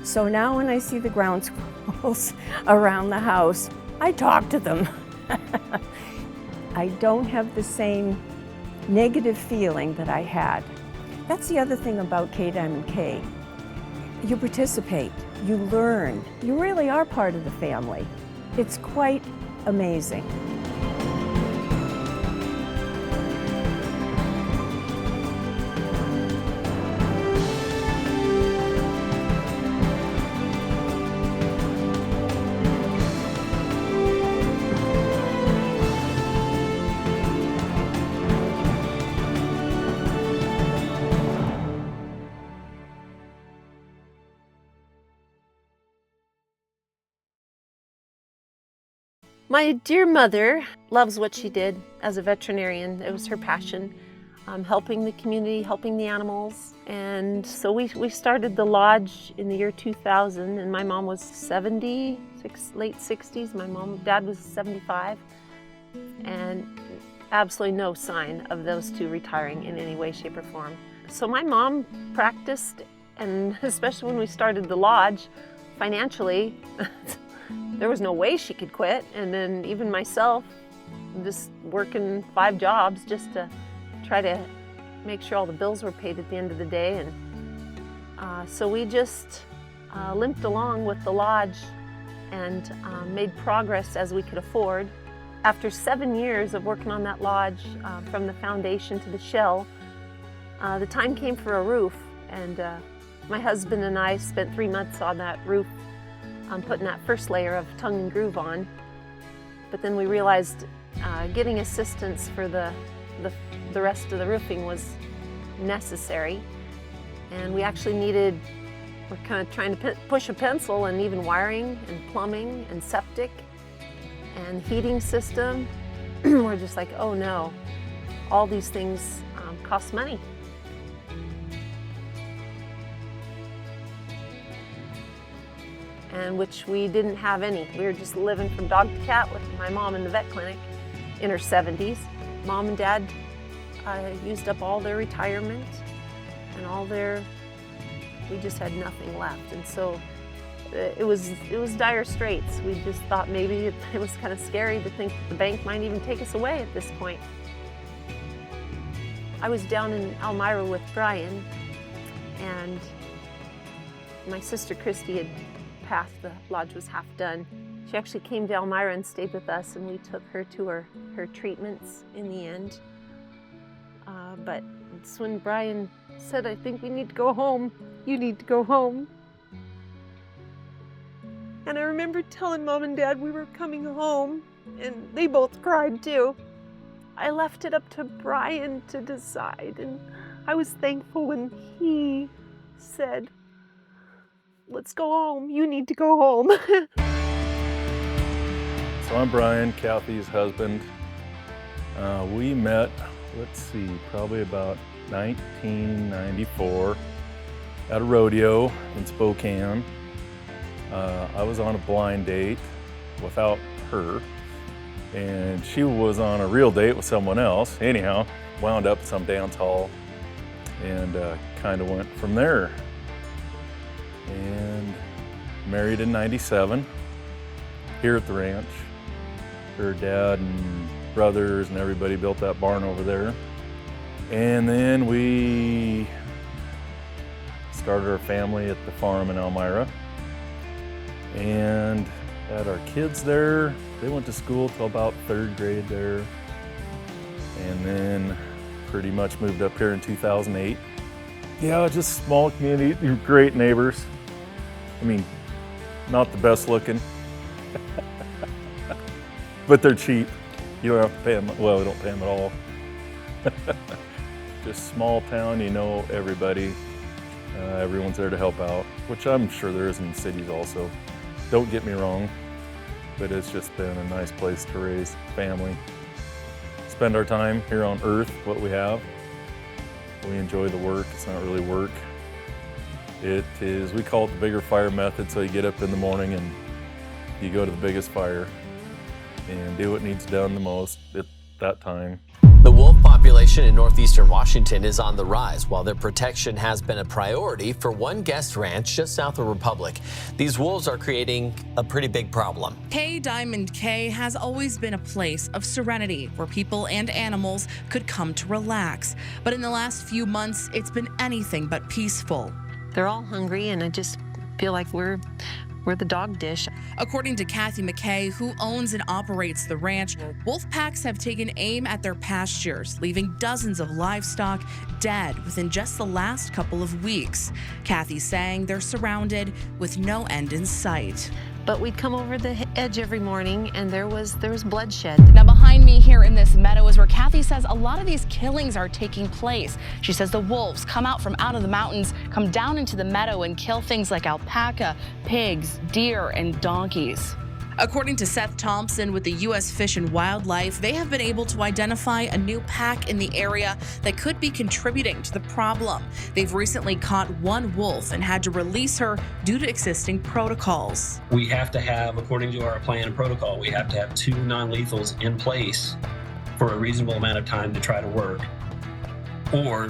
So now when I see the ground squirrels around the house, I talk to them. I don't have the same negative feeling that I had. That's the other thing about Kathy McKay. You participate, you learn, you really are part of the family. It's quite amazing. My dear mother loves what she did as a veterinarian. It was her passion, helping the community, helping the animals. And so we started the lodge in the year 2000, and my mom was 70, late 60s. Dad was 75, and absolutely no sign of those two retiring in any way, shape, or form. So my mom practiced, and especially when we started the lodge, financially, there was no way she could quit. And then even myself, just working 5 jobs just to try to make sure all the bills were paid at the end of the day. And so we just limped along with the lodge and made progress as we could afford. After 7 years of working on that lodge, from the foundation to the shell, the time came for a roof. And my husband and I spent 3 months on that roof, putting that first layer of tongue and groove on. But then we realized getting assistance for the rest of the roofing was necessary. And we actually we're kind of trying to push a pencil, and even wiring and plumbing and septic. and heating system. We're just like, oh no, all these things cost money. And which we didn't have any. We were just living from dog to cat with my mom in the vet clinic in her 70s. Mom and Dad used up all their retirement and we just had nothing left. And so it was dire straits. We just thought maybe it was kind of scary to think that the bank might even take us away at this point. I was down in Elmira with Brian, and my sister Christy had passed. The lodge was half done. She actually came to Elmira and stayed with us, and we took her to her treatments in the end. But it's when Brian said, I think we need to go home. You need to go home. And I remember telling Mom and Dad we were coming home, and they both cried too. I left it up to Brian to decide, and I was thankful when he said, let's go home. You need to go home. So I'm Brian, Kathy's husband. We met, let's see, probably about 1994 at a rodeo in Spokane. I was on a blind date without her, and she was on a real date with someone else. Anyhow, wound up at some dance hall and kind of went from there. And married in '97 here at the ranch. Her dad and brothers and everybody built that barn over there. And then we started our family at the farm in Elmira and had our kids there. They went to school till about 3rd grade there, and then pretty much moved up here in 2008. Yeah, just small community, great neighbors. I mean, not the best looking, but they're cheap. You don't have to pay them, well, we don't pay them at all. Just small town, you know everybody. Everyone's there to help out, which I'm sure there is in cities also. Don't get me wrong, but it's just been a nice place to raise family. Spend our time here on earth, what we have. We enjoy the work, it's not really work. It is, we call it the bigger fire method, so you get up in the morning and you go to the biggest fire and do what needs done the most at that time. The wolf population in northeastern Washington is on the rise, while their protection has been a priority for one guest ranch just south of Republic. These wolves are creating a pretty big problem. K Diamond K has always been a place of serenity where people and animals could come to relax. But in the last few months, it's been anything but peaceful. They're all hungry, and I just feel like we're the dog dish. According to Kathy McKay, who owns and operates the ranch, wolf packs have taken aim at their pastures, leaving dozens of livestock dead within just the last couple of weeks. Kathy saying they're surrounded with no end in sight. But we'd come over the edge every morning, and there was bloodshed. Now behind me here in this meadow is where Kathy says a lot of these killings are taking place. She says the wolves come out from out of the mountains, come down into the meadow and kill things like alpaca, pigs, deer, and donkeys. According to Seth Thompson with the U.S. Fish and Wildlife, they have been able to identify a new pack in the area that could be contributing to the problem. They've recently caught one wolf and had to release her due to existing protocols. We have to have, according to our plan and protocol, we have to have 2 non-lethals in place for a reasonable amount of time to try to work. Or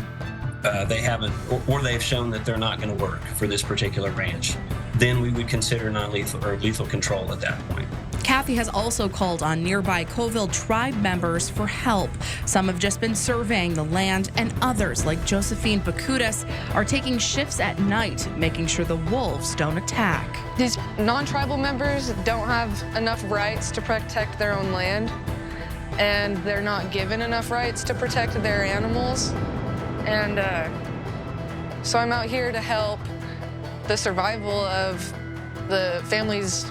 they haven't, or they've shown that they're not going to work for this particular ranch. Then we would consider non-lethal or lethal control at that point. Kathy has also called on nearby Coville tribe members for help. Some have just been surveying the land, and others, like Josephine Bakudas, are taking shifts at night, making sure the wolves don't attack. These non-tribal members don't have enough rights to protect their own land, and they're not given enough rights to protect their animals. And so I'm out here to help the survival of the family's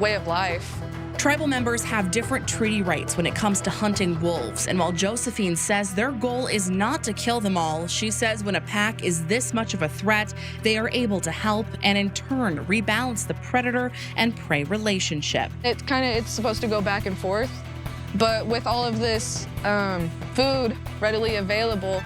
way of life. Tribal members have different treaty rights when it comes to hunting wolves, and while Josephine says their goal is not to kill them all, she says when a pack is this much of a threat, they are able to help and in turn rebalance the predator and prey relationship. It's supposed to go back and forth, but with all of this food readily available,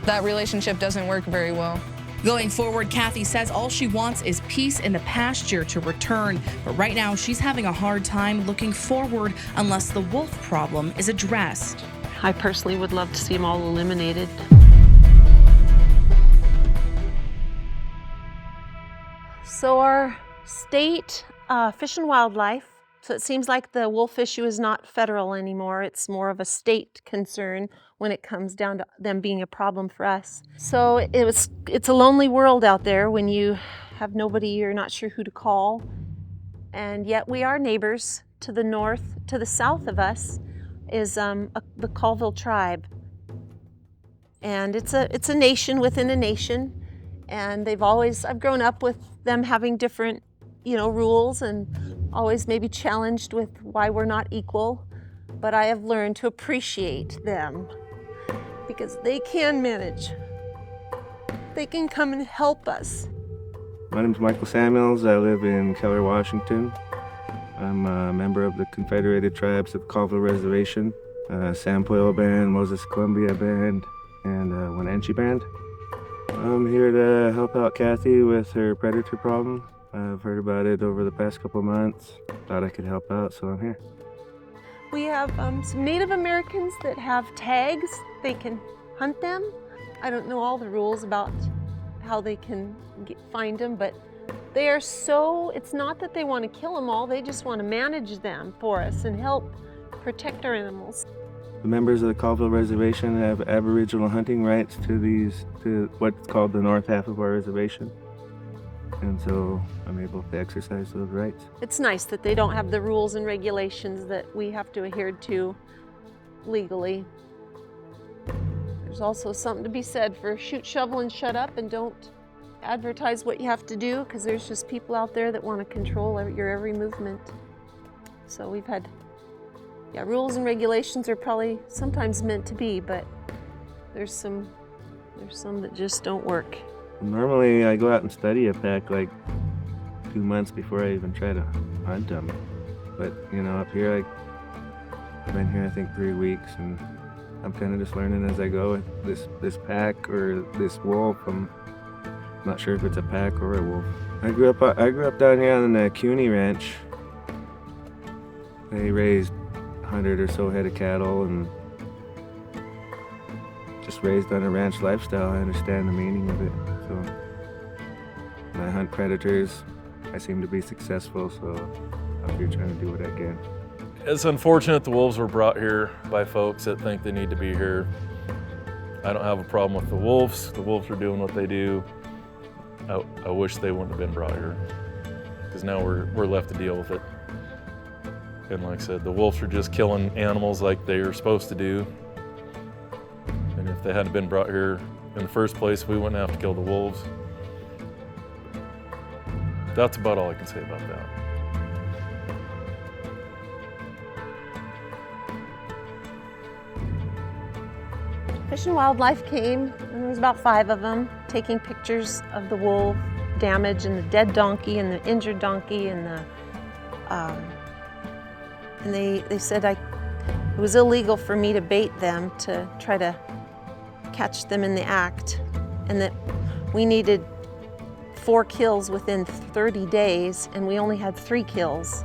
that relationship doesn't work very well. Going forward, Kathy says all she wants is peace in the pasture to return, but right now she's having a hard time looking forward unless the wolf problem is addressed. I personally would love to see them all eliminated. So our state Fish and Wildlife, so it seems like the wolf issue is not federal anymore. It's more of a state concern when it comes down to them being a problem for us. So it's a lonely world out there when you have nobody, you're not sure who to call. And yet we are neighbors. To the north, to the south of us is the Colville tribe. And it's a nation within a nation. And I've grown up with them having different, rules and always maybe challenged with why we're not equal. But I have learned to appreciate them because they can manage. They can come and help us. My name's Michael Samuels. I live in Keller, Washington. I'm a member of the Confederated Tribes of Colville Reservation, Sampoil Band, Moses Columbia Band, and Wenatchee Band. I'm here to help out Kathy with her predator problem. I've heard about it over the past couple months. Thought I could help out, so I'm here. We have some Native Americans that have tags. They can hunt them. I don't know all the rules about how they can find them, but they are it's not that they want to kill them all, they just want to manage them for us and help protect our animals. The members of the Colville Reservation have Aboriginal hunting rights to what's called the north half of our reservation. And so I'm able to exercise those rights. It's nice that they don't have the rules and regulations that we have to adhere to legally. There's also something to be said for shoot, shovel, and shut up, and don't advertise what you have to do, because there's just people out there that want to control your every movement. So we've had, rules and regulations are probably sometimes meant to be, but there's some that just don't work. Normally I go out and study a pack like 2 months before I even try to hunt them. But up here I've been here I think 3 weeks, and I'm kind of just learning as I go with this pack or this wolf. I'm not sure if it's a pack or a wolf. I grew up down here on the CUNY Ranch. They raised 100 or so head of cattle and just raised on a ranch lifestyle. I understand the meaning of it. So when I hunt predators, I seem to be successful, so I'm here trying to do what I can. It's unfortunate the wolves were brought here by folks that think they need to be here. I don't have a problem with the wolves. The wolves are doing what they do. I wish they wouldn't have been brought here, because now we're left to deal with it. And like I said, the wolves are just killing animals like they are supposed to do. And if they hadn't been brought here in the first place, we wouldn't have to kill the wolves. That's about all I can say about that. Fish and Wildlife came, and there was about 5 of them, taking pictures of the wolf damage and the dead donkey and the injured donkey, and they said it was illegal for me to bait them to try to catch them in the act, and that we needed 4 kills within 30 days, and we only had 3 kills.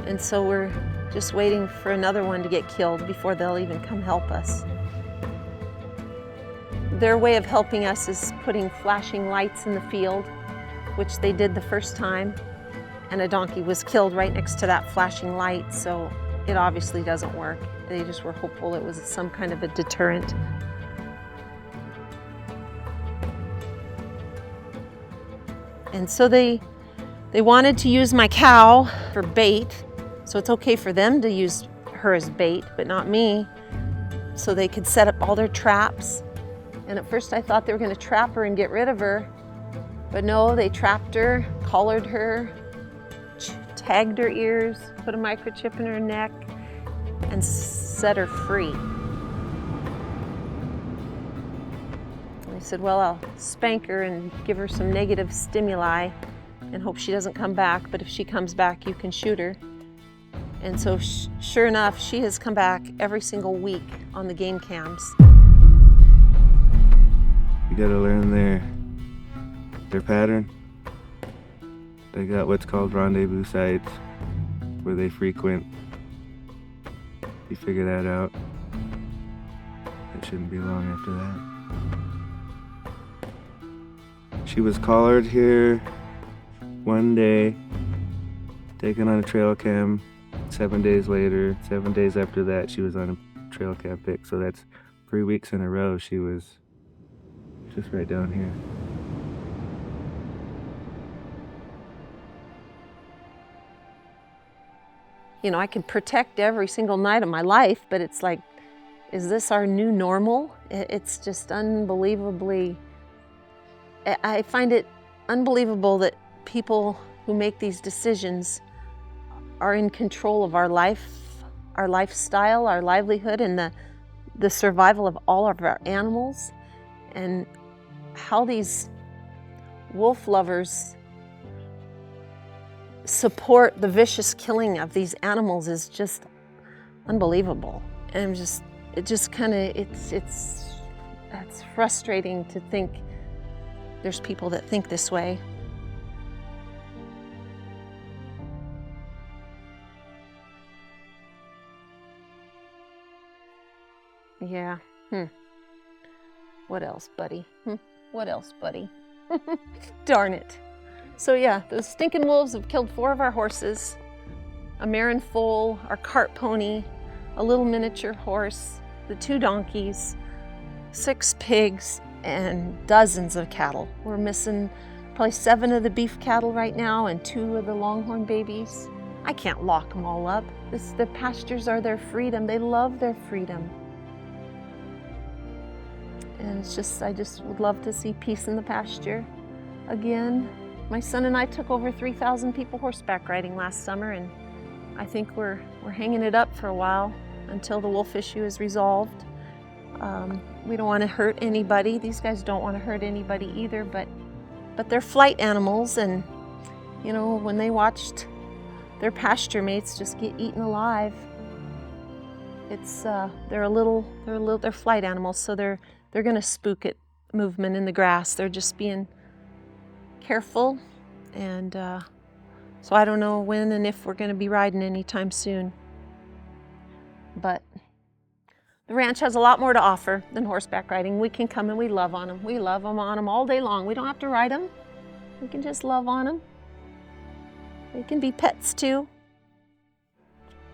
And so we're just waiting for another one to get killed before they'll even come help us. Their way of helping us is putting flashing lights in the field, which they did the first time, and a donkey was killed right next to that flashing light, so it obviously doesn't work. They just were hopeful it was some kind of a deterrent. And so they wanted to use my cow for bait, so it's okay for them to use her as bait, but not me, so they could set up all their traps. And at first I thought they were going to trap her and get rid of her, but no, they trapped her, collared her, tagged her ears, put a microchip in her neck, and set her free. I said, well, I'll spank her and give her some negative stimuli and hope she doesn't come back, but if she comes back, you can shoot her. And so sure enough, she has come back every single week on the game cams. You gotta learn their pattern. They got what's called rendezvous sites where they frequent. You figure that out. It shouldn't be long after that. She was collared here one day, taken on a trail cam. 7 days later, 7 days after that, she was on a trail cam pic. So that's 3 weeks in a row. She was just right down here. You know, I can protect every single night of my life, but it's like, is this our new normal? It's just unbelievably, I find it unbelievable that people who make these decisions are in control of our life, our lifestyle, our livelihood, and the survival of all of our animals, and how these wolf lovers support the vicious killing of these animals is just unbelievable. And it's frustrating to think there's people that think this way. Yeah. What else, buddy? What else, buddy? Darn it. So yeah, those stinking wolves have killed 4 of our horses, a mare and foal, our cart pony, a little miniature horse, the 2 donkeys, 6 pigs, and dozens of cattle. We're missing probably 7 of the beef cattle right now and 2 of the longhorn babies. I can't lock them all up. The pastures are their freedom. They love their freedom. And I just would love to see peace in the pasture again. My son and I took over 3,000 people horseback riding last summer, and I think we're hanging it up for a while until the wolf issue is resolved. We don't want to hurt anybody. These guys don't want to hurt anybody either, but they're flight animals, and you know, when they watched their pasture mates just get eaten alive, they're flight animals, so they're gonna spook at movement in the grass. They're just being careful, and so I don't know when and if we're going to be riding anytime soon. But the ranch has a lot more to offer than horseback riding. We can come and we love on them. We love them on them all day long. We don't have to ride them. We can just love on them. They can be pets too.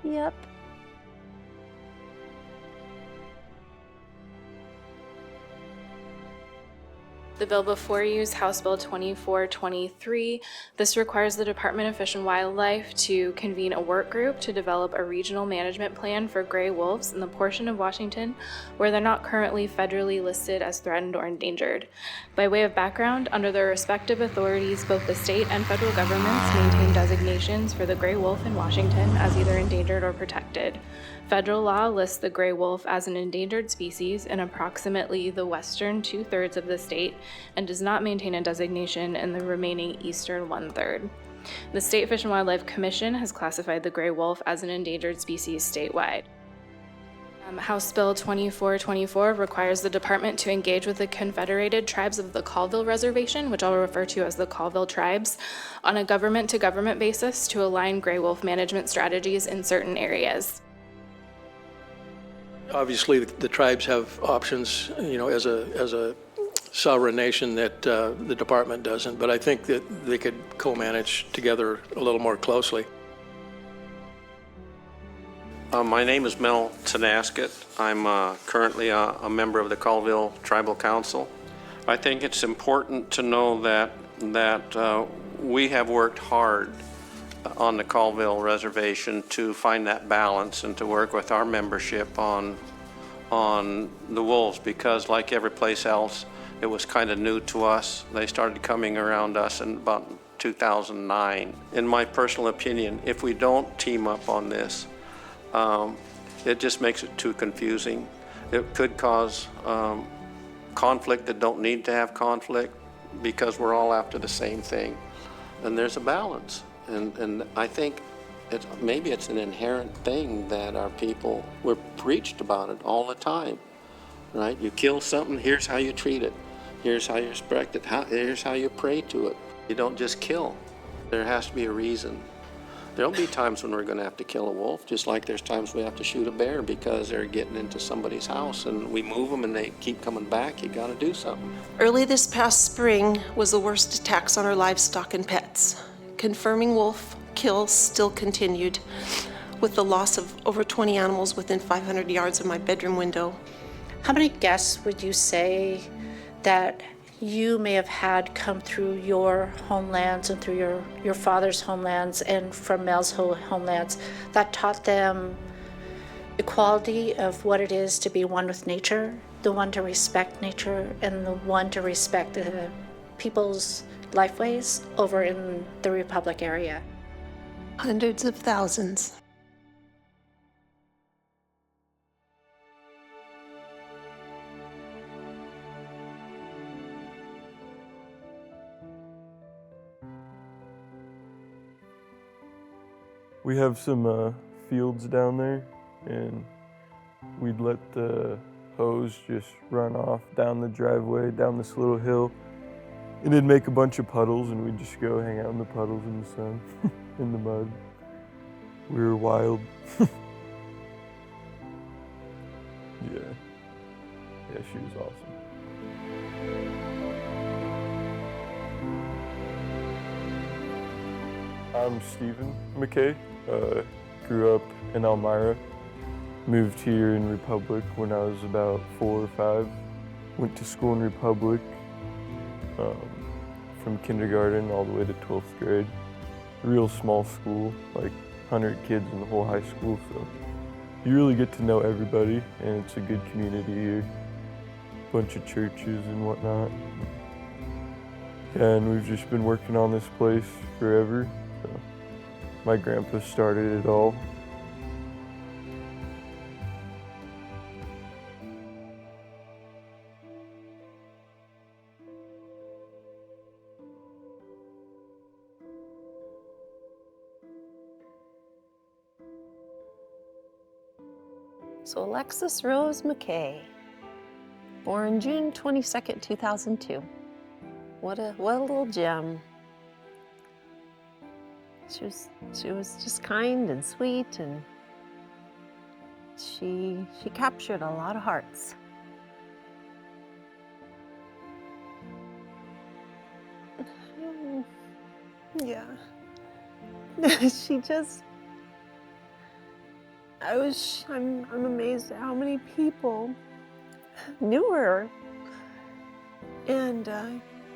Yep. The bill before you is House Bill 2423. This requires the Department of Fish and Wildlife to convene a work group to develop a regional management plan for gray wolves in the portion of Washington where they're not currently federally listed as threatened or endangered. By way of background, under their respective authorities, both the state and federal governments maintain designations for the gray wolf in Washington as either endangered or protected. Federal law lists the gray wolf as an endangered species in approximately the western 2/3 of the state and does not maintain a designation in the remaining eastern 1/3. The State Fish and Wildlife Commission has classified the gray wolf as an endangered species statewide. House Bill 2424 requires the department to engage with the Confederated Tribes of the Colville Reservation, which I'll refer to as the Colville Tribes, on a government-to-government basis to align gray wolf management strategies in certain areas. Obviously, the tribes have options, you know, as a sovereign nation that the department doesn't, but I think that they could co-manage together a little more closely. My name is Mel Tenasket. I'm currently a member of the Colville Tribal Council. I think it's important to know that we have worked hard on the Colville Reservation to find that balance and to work with our membership on the wolves, because like every place else, it was kind of new to us. They started coming around us in about 2009. In my personal opinion, if we don't team up on this, it just makes it too confusing. It could cause conflict that don't need to have conflict because we're all after the same thing. And there's a balance. And I think maybe it's an inherent thing that our people, we're preached about it all the time, right? You kill something, here's how you treat it. Here's how you respect it. Here's how you pray to it. You don't just kill. There has to be a reason. There'll be times when we're going to have to kill a wolf, just like there's times we have to shoot a bear because they're getting into somebody's house and we move them and they keep coming back. You got to do something. Early this past spring was the worst attacks on our livestock and pets. Confirming wolf kills still continued, with the loss of over 20 animals within 500 yards of my bedroom window. How many guests would you say that you may have had come through your homelands and through your father's homelands and from Mel's homelands that taught them the quality of what it is to be one with nature, the one to respect nature, and the one to respect the people's lifeways over in the Republic area? Hundreds of thousands. We have some fields down there, and we'd let the hose just run off down the driveway, down this little hill, and it'd make a bunch of puddles, and we'd just go hang out in the puddles in the sun, in the mud. We were wild. Yeah, she was awesome. I'm Stephen McKay. Grew up in Elmira. Moved here in Republic when I was about 4 or 5. Went to school in Republic from kindergarten all the way to 12th grade. Real small school, like 100 kids in the whole high school, so you really get to know everybody, and it's a good community here. Bunch of churches and whatnot. And we've just been working on this place forever. So my grandpa started it all. So Alexis Rose McKay, born June 22nd, 2002. What a little gem. She was just kind and sweet, and she captured a lot of hearts. Yeah. I'm amazed at how many people knew her, and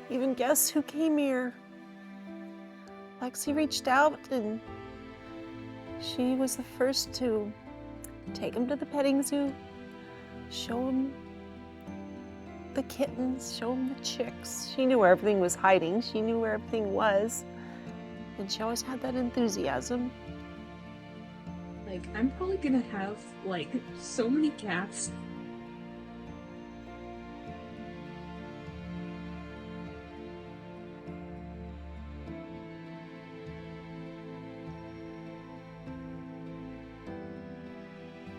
even guests who came here. Lexi reached out, and she was the first to take him to the petting zoo, show him the kittens, show him the chicks. She knew where everything was hiding. She knew where everything was, and she always had that enthusiasm. Like, I'm probably gonna have, like, so many cats.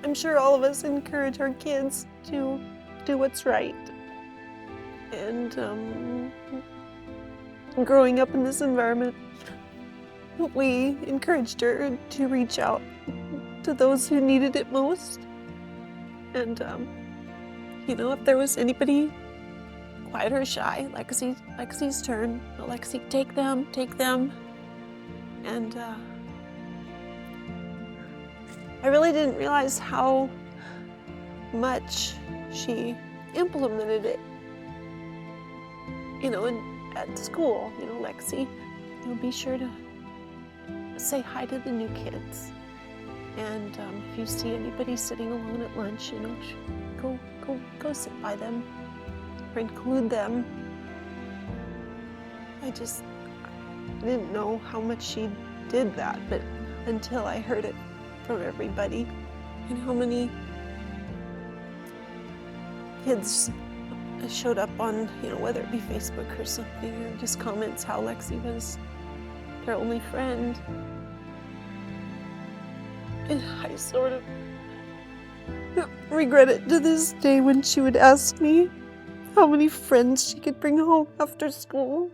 I'm sure all of us encourage our kids to do what's right. And growing up in this environment, we encouraged her to reach out to those who needed it most. And, you know, if there was anybody quiet or shy, Lexi's turn. Lexi, take them. And I really didn't realize how much she implemented it, you know, at school. You know, Lexi, you know, be sure to say hi to the new kids. And if you see anybody sitting alone at lunch, you know, go sit by them or include them. I didn't know how much she did that, but until I heard it from everybody, and how many kids showed up on, whether it be Facebook or something, or just comments how Lexi was their only friend. And I sort of regret it to this day when she would ask me how many friends she could bring home after school.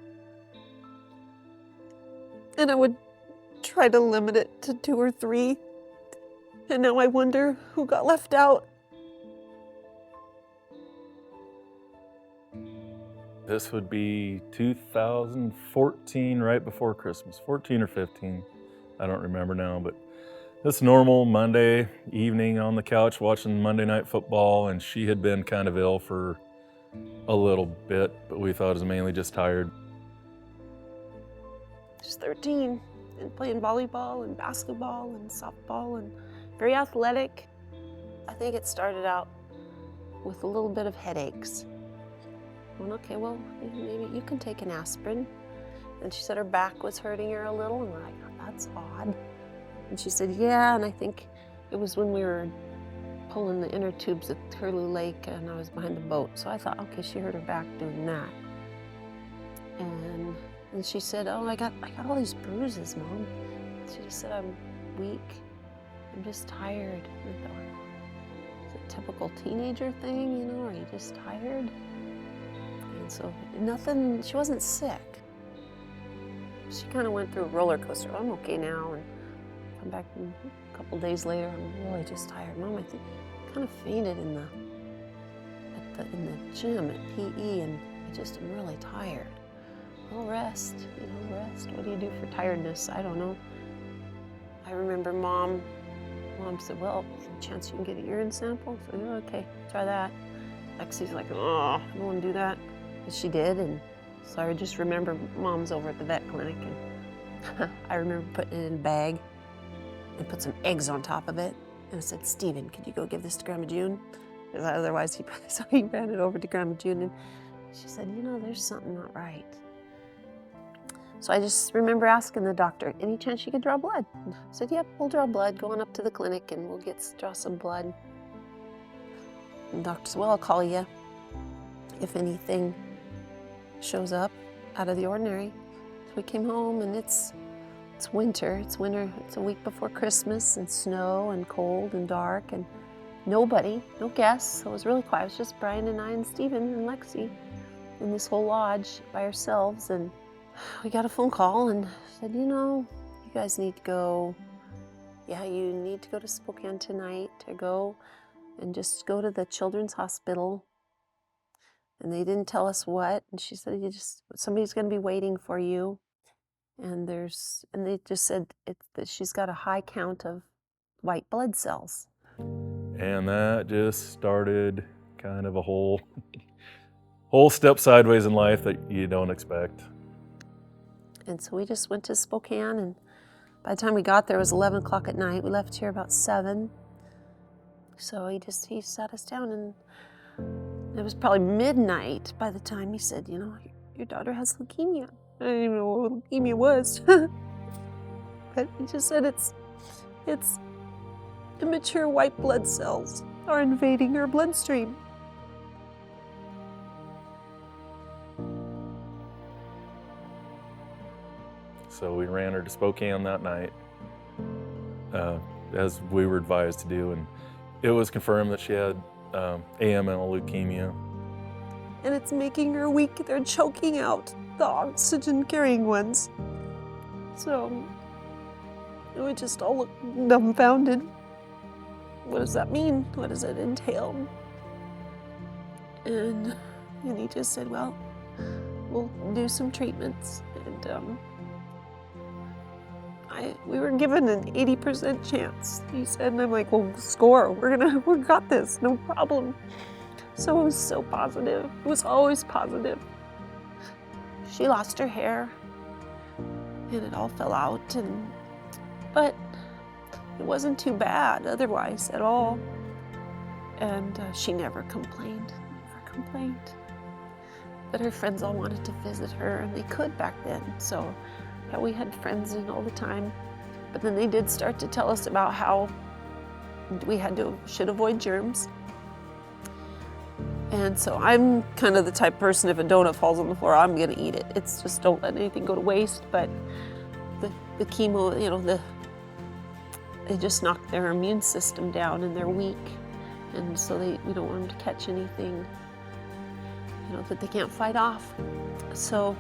And I would try to limit it to 2 or 3. And now I wonder who got left out. This would be 2014, right before Christmas, 14 or 15. I don't remember now, but this normal Monday evening on the couch watching Monday Night Football, and she had been kind of ill for a little bit, but we thought it was mainly just tired. She's 13 and playing volleyball and basketball and softball and very athletic. I think it started out with a little bit of headaches. Well, okay, well, maybe you can take an aspirin. And she said her back was hurting her a little, and we're like, oh, that's odd. And she said, yeah, and I think it was when we were pulling the inner tubes at Curlew Lake and I was behind the boat. So I thought, okay, she hurt her back doing that. And she said, oh, I got all these bruises, Mom. She just said, I'm weak. I'm just tired. And I thought, is it a typical teenager thing, Are you just tired? And so nothing, she wasn't sick. She kind of went through a roller coaster. I'm okay now. And come back a couple days later, I'm really just tired. Mom, I think I kind of fainted in the gym at PE, and I just am really tired. Well, rest, rest. What do you do for tiredness? I don't know. I remember Mom said, well, is there a chance you can get a urine sample? So I said, oh, okay, try that. Lexi's like, oh, I don't want to do that. But she did, and so I just remember Mom's over at the vet clinic, and I remember putting it in a bag and put some eggs on top of it. And I said, Stephen, could you go give this to Grandma June? Because otherwise, he ran it over to Grandma June, and she said, there's something not right. So I just remember asking the doctor, any chance you could draw blood? I said, yep, we'll draw blood, going up to the clinic, and we'll draw some blood. And the doctor said, well, I'll call you if anything shows up out of the ordinary. So we came home, and it's winter. It's winter. It's a week before Christmas, and snow and cold and dark, and no guests. So it was really quiet. It was just Brian and I and Stephen and Lexi in this whole lodge by ourselves. And we got a phone call and said, you guys need to go. Yeah, you need to go to Spokane tonight, to go and just go to the children's hospital. And they didn't tell us what. And she said, somebody's going to be waiting for you. And they just said that she's got a high count of white blood cells. And that just started kind of a whole step sideways in life that you don't expect. And so we just went to Spokane, and by the time we got there, it was 11 o'clock at night. We left here about 7. So he sat us down, and it was probably midnight by the time he said, your daughter has leukemia. I didn't even know what leukemia was. But he just said it's immature white blood cells are invading her bloodstream. So we ran her to Spokane that night, as we were advised to do, and it was confirmed that she had AML leukemia. And it's making her weak. They're choking out the oxygen-carrying ones. So we just all look dumbfounded. What does that mean? What does it entail? And he just said, well, we'll do some treatments. And we were given an 80% chance, he said, and I'm like, well, score. We got this, no problem. So it was so positive. It was always positive. She lost her hair, and it all fell out, but it wasn't too bad otherwise at all. And she never complained. But her friends all wanted to visit her, and they could back then. So that we had friends in all the time. But then they did start to tell us about how we should avoid germs. And so I'm kind of the type of person, if a donut falls on the floor, I'm gonna eat it. It's just don't let anything go to waste. But the chemo, you know, they just knock their immune system down and they're weak. And so we don't want them to catch anything, you know, that they can't fight off. So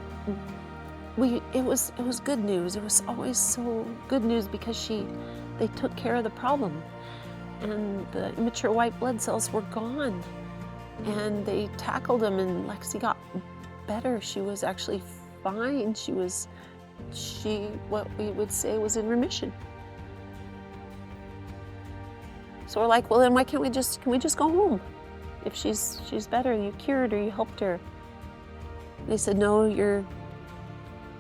it was good news. It was always so good news because they took care of the problem. And the immature white blood cells were gone. And they tackled them, and Lexi got better. She was actually fine. What we would say was in remission. So we're like, well, then why can we just go home? If she's better, you cured her, you helped her. They said, no, you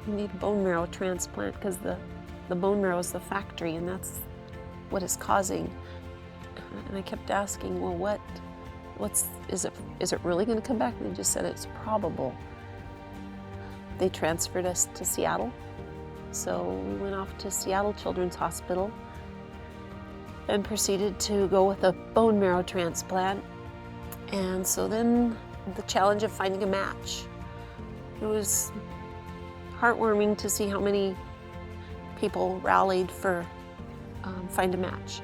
need a bone marrow transplant because the bone marrow is the factory, and that's what is causing. And I kept asking, well, is it really going to come back? And they just said it's probable. They transferred us to Seattle. So we went off to Seattle Children's Hospital and proceeded to go with a bone marrow transplant. And so then the challenge of finding a match. It was heartwarming to see how many people rallied for find a match.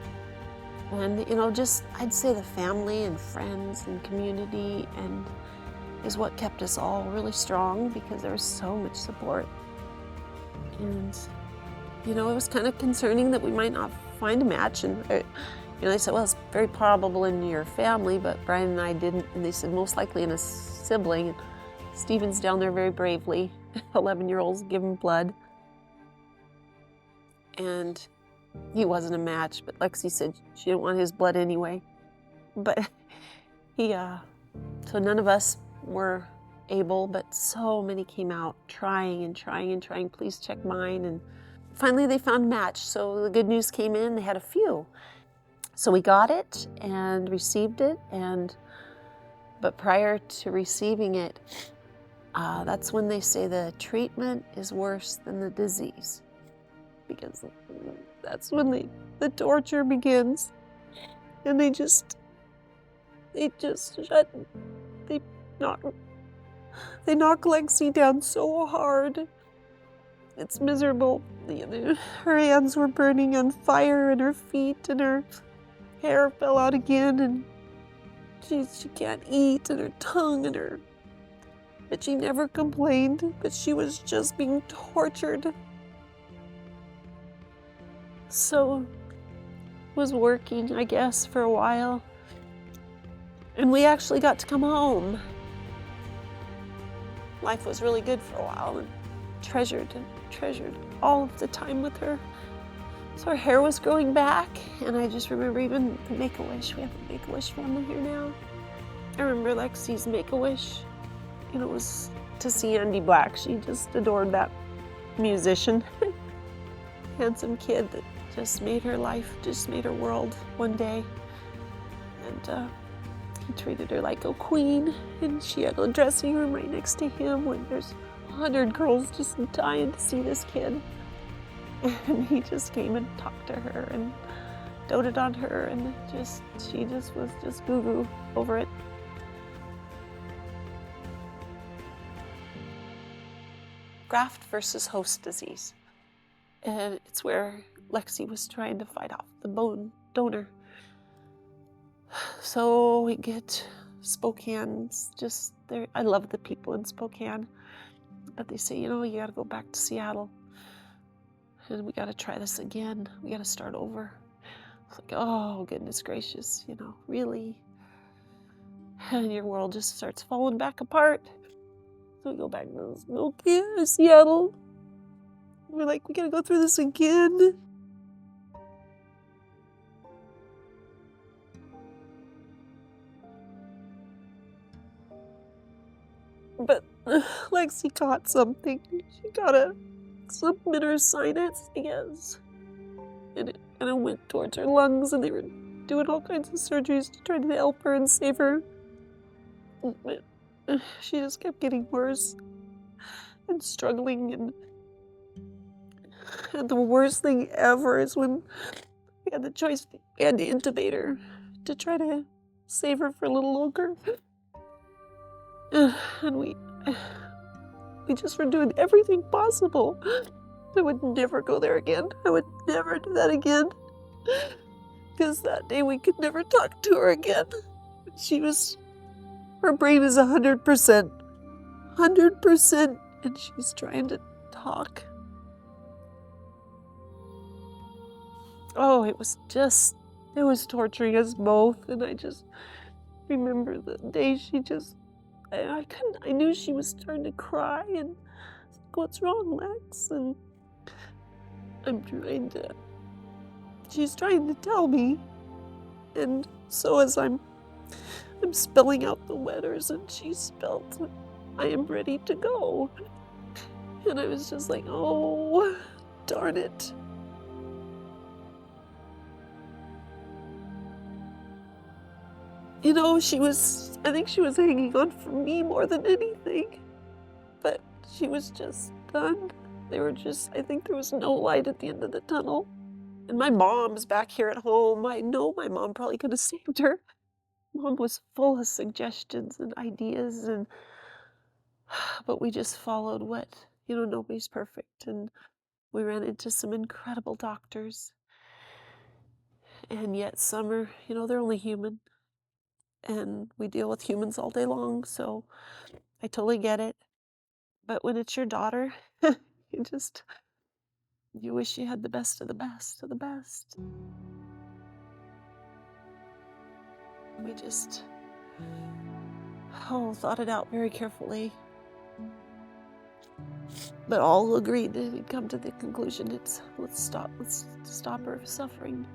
And, you know, I'd say the family and friends and community is what kept us all really strong because there was so much support. And, you know, it was kind of concerning that we might not find a match. And, they said, well, it's very probable in your family, but Brian and I didn't. And they said, most likely in a sibling. And Stephen's down there very bravely. 11-year-olds give him blood. And he wasn't a match, but Lexi said she didn't want his blood anyway. But so none of us were able, but so many came out trying and trying and trying, please check mine. And finally they found a match. So the good news came in, they had a few. So we got it and received it, but prior to receiving it, that's when they say the treatment is worse than the disease. Because that's when the torture begins. And they knock Lexi down so hard. It's miserable. Her hands were burning on fire and her feet and her hair fell out again and she can't eat and her tongue but she never complained, but she was just being tortured. So was working, I guess, for a while. And we actually got to come home. Life was really good for a while and treasured all of the time with her. So her hair was growing back, and I just remember even the Make-A-Wish. We have a Make-A-Wish family here now. I remember Lexi's Make-A-Wish. It was to see Andy Black. She just adored that musician. Handsome kid that just made her life, just made her world one day. And he treated her like a queen, and she had a dressing room right next to him when there's 100 girls just dying to see this kid. And he just came and talked to her and doted on her, and she just was just goo-goo over it. Graft versus host disease. And it's where Lexi was trying to fight off the bone donor. So we get Spokane's just there. I love the people in Spokane, but they say, you gotta go back to Seattle. And we gotta try this again. We gotta start over. It's like, oh, goodness gracious, really? And your world just starts falling back apart. So we go back to Seattle. We're like, we gotta go through this again. But Lexi caught something. She got something in her sinus, I guess. And it kind of went towards her lungs, and they were doing all kinds of surgeries to try to help her and save her. But she just kept getting worse and struggling, and And the worst thing ever is when we had the choice, we had to intubate her to try to save her for a little longer. And we just were doing everything possible. I would never go there again. I would never do that again. Because that day we could never talk to her again. Her brain is 100%. 100%. And she's trying to talk. Oh, it was torturing us both. And I just remember the day I knew she was starting to cry, and I was like, what's wrong, Lex? And she's trying to tell me. And so as I'm spelling out the letters and she spelled, I am ready to go. And I was just like, oh, darn it. You know, I think she was hanging on for me more than anything. But she was just done. I think there was no light at the end of the tunnel. And my mom's back here at home. I know my mom probably could have saved her. Mom was full of suggestions and ideas, but we just followed nobody's perfect. And we ran into some incredible doctors. And yet some are, they're only human. And we deal with humans all day long, so I totally get it. But when it's your daughter, you wish you had the best of the best of the best. We just thought it out very carefully. But all agreed and come to the conclusion, let's stop her suffering.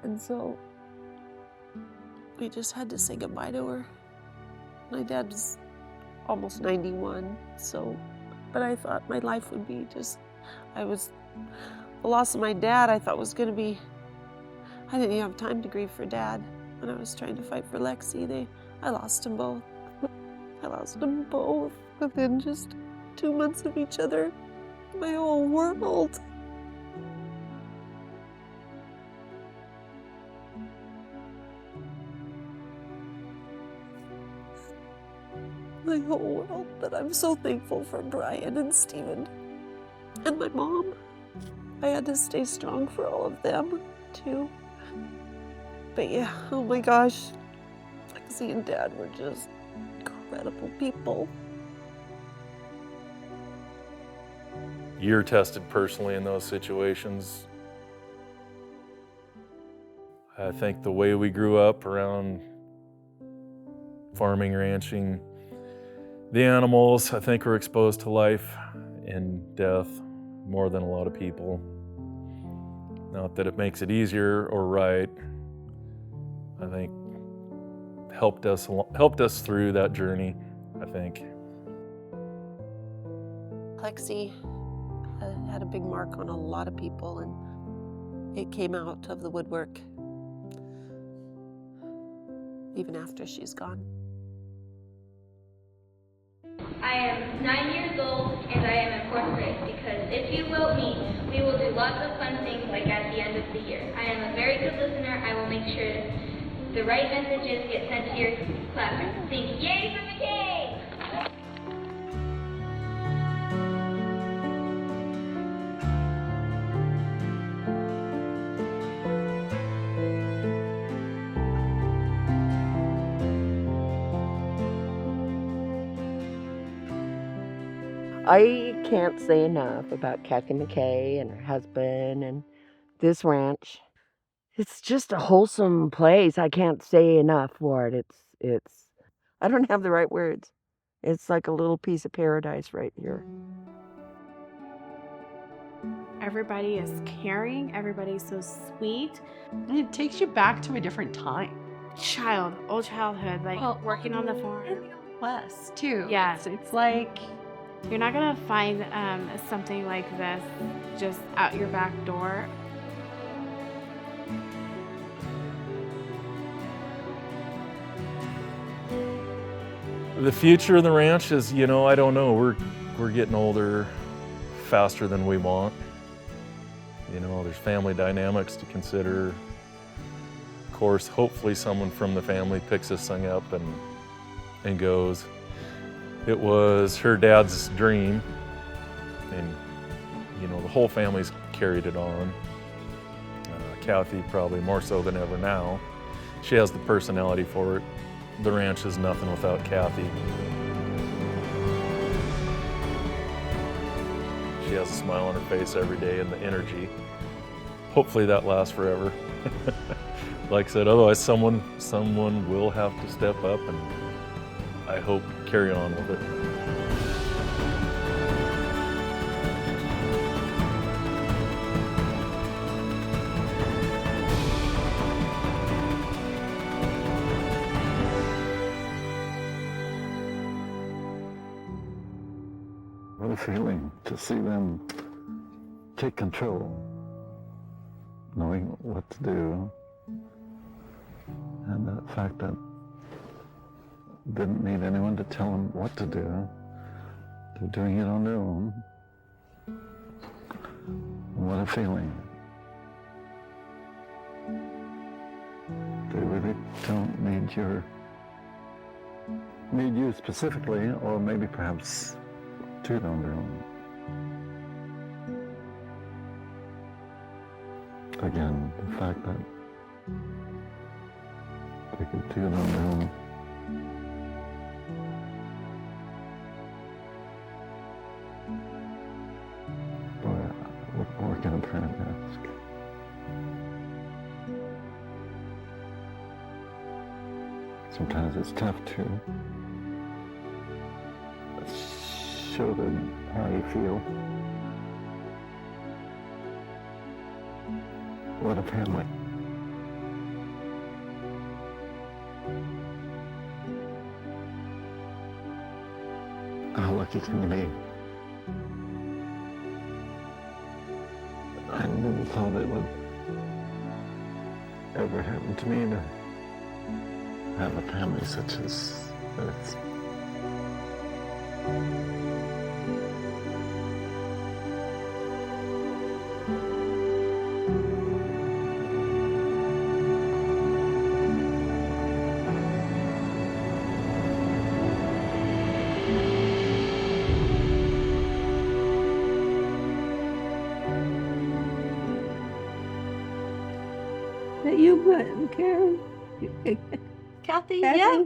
And so we just had to say goodbye to her. My dad's almost 91, but I thought my life would be the loss of my dad I thought was gonna be, I didn't even have time to grieve for Dad when I was trying to fight for Lexi. I lost them both. I lost them both within just 2 months of each other. My whole world. My whole world, but I'm so thankful for Brian and Steven and my mom. I had to stay strong for all of them, too. But yeah, oh my gosh, Lexi and Dad were just incredible people. You're tested personally in those situations. I think the way we grew up around farming, ranching, the animals, I think we're exposed to life and death more than a lot of people. Not that it makes it easier or right. I think helped us through that journey, I think. Lexi had a big mark on a lot of people, and it came out of the woodwork even after she's gone. I am 9 years old and I am in 4th grade because if you vote me, we will do lots of fun things like at the end of the year. I am a very good listener. I will make sure the right messages get sent to your classroom. Sing yay for McKay! I can't say enough about Kathy McKay and her husband and this ranch. It's just a wholesome place. I can't say enough for it. It's I don't have the right words. It's like a little piece of paradise right here. Everybody is caring. Everybody's so sweet. And it takes you back to a different time. Old childhood, like working on the farm. West too. Yes. It's like you're not gonna find something like this just out your back door. The future of the ranch is, I don't know. We're getting older faster than we want. You know, there's family dynamics to consider. Of course, hopefully someone from the family picks this thing up and goes. It was her dad's dream, and you know, the whole family's carried it on. Kathy probably more so than ever now. She has the personality for it. The ranch is nothing without Kathy. She has a smile on her face every day and the energy. Hopefully that lasts forever. Like I said, otherwise someone will have to step up, and I hope carry on with it. What a feeling to see them take control, knowing what to do, and the fact that didn't need anyone to tell them what to do. They're doing it on their own. What a feeling. They really don't need you specifically, or maybe perhaps do it on their own. Again, the fact that they could do it on their own. Boy, what more can a parent ask? Sometimes it's tough to show them how you feel. What a family. How lucky can you be? I never thought it would ever happen to me to have a family such as this. That you put, Karen? Kathy, Kathy? yeah.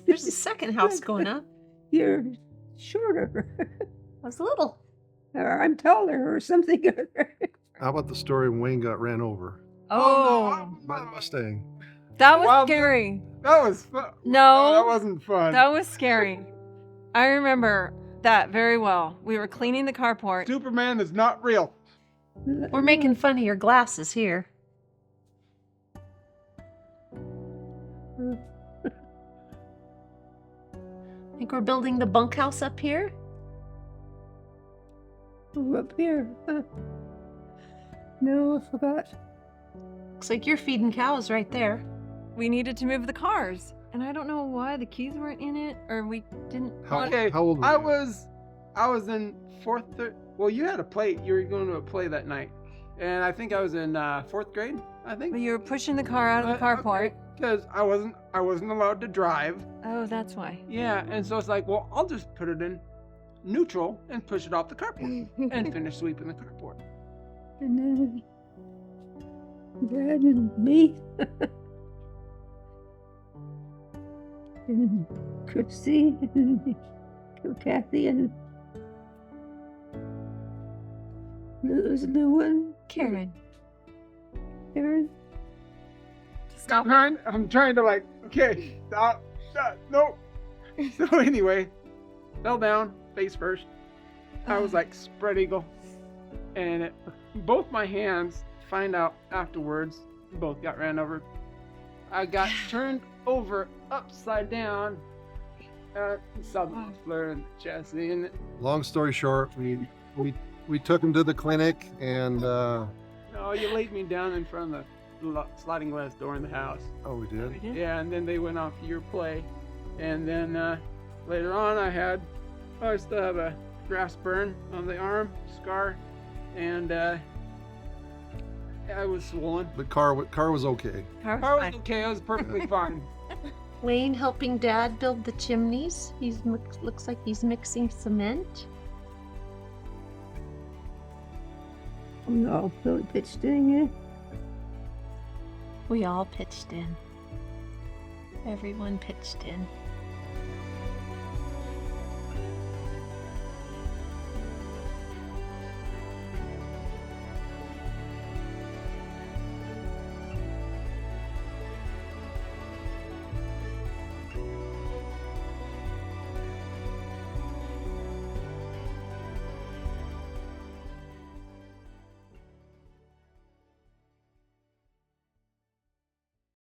There's a second house going up. You're shorter. I was little. Or I'm taller or something. How about the story when Wayne got ran over Oh, by the Mustang? that was Well, scary. That was fun. No, that wasn't fun. That was scary. I remember that very well. We were cleaning the carport. Superman is not real. We're making fun of your glasses here. Think we're building the bunkhouse up here? Oh, up here. No, I forgot. Looks like you're feeding cows right there. We needed to move the cars, and I don't know why the keys weren't in it, or we didn't. Okay, how old were I you? was in fourth. Well, you had a play. You were going to a play that night, and I think I was in fourth grade. I think. But you were pushing the car out of the carport. Because I wasn't allowed to drive. Oh, that's why. Yeah, and so it's like, well, I'll just put it in neutral and push it off the carport and finish sweeping the carport. And then Dad and me. And Chrissy and Kathy and there's a new one. Karen. Karen. Stop. I'm trying to okay, stop, nope. So anyway, fell down, face first. I was like spread eagle. And both my hands, find out afterwards, both got ran over. I got turned over upside down. Saw the muffler and the chassis and Long story short, we took him to the clinic and no, you laid me down in front of the sliding glass door in the house. Oh, we did? Yeah, and then they went off to your play. And then later on I still have a grass burn on the arm, scar, and I was swollen. The car was okay. Car was okay. I was perfectly fine. Wayne helping Dad build the chimneys. Looks like he's mixing cement. We all really pitched in here. We all pitched in. Everyone pitched in.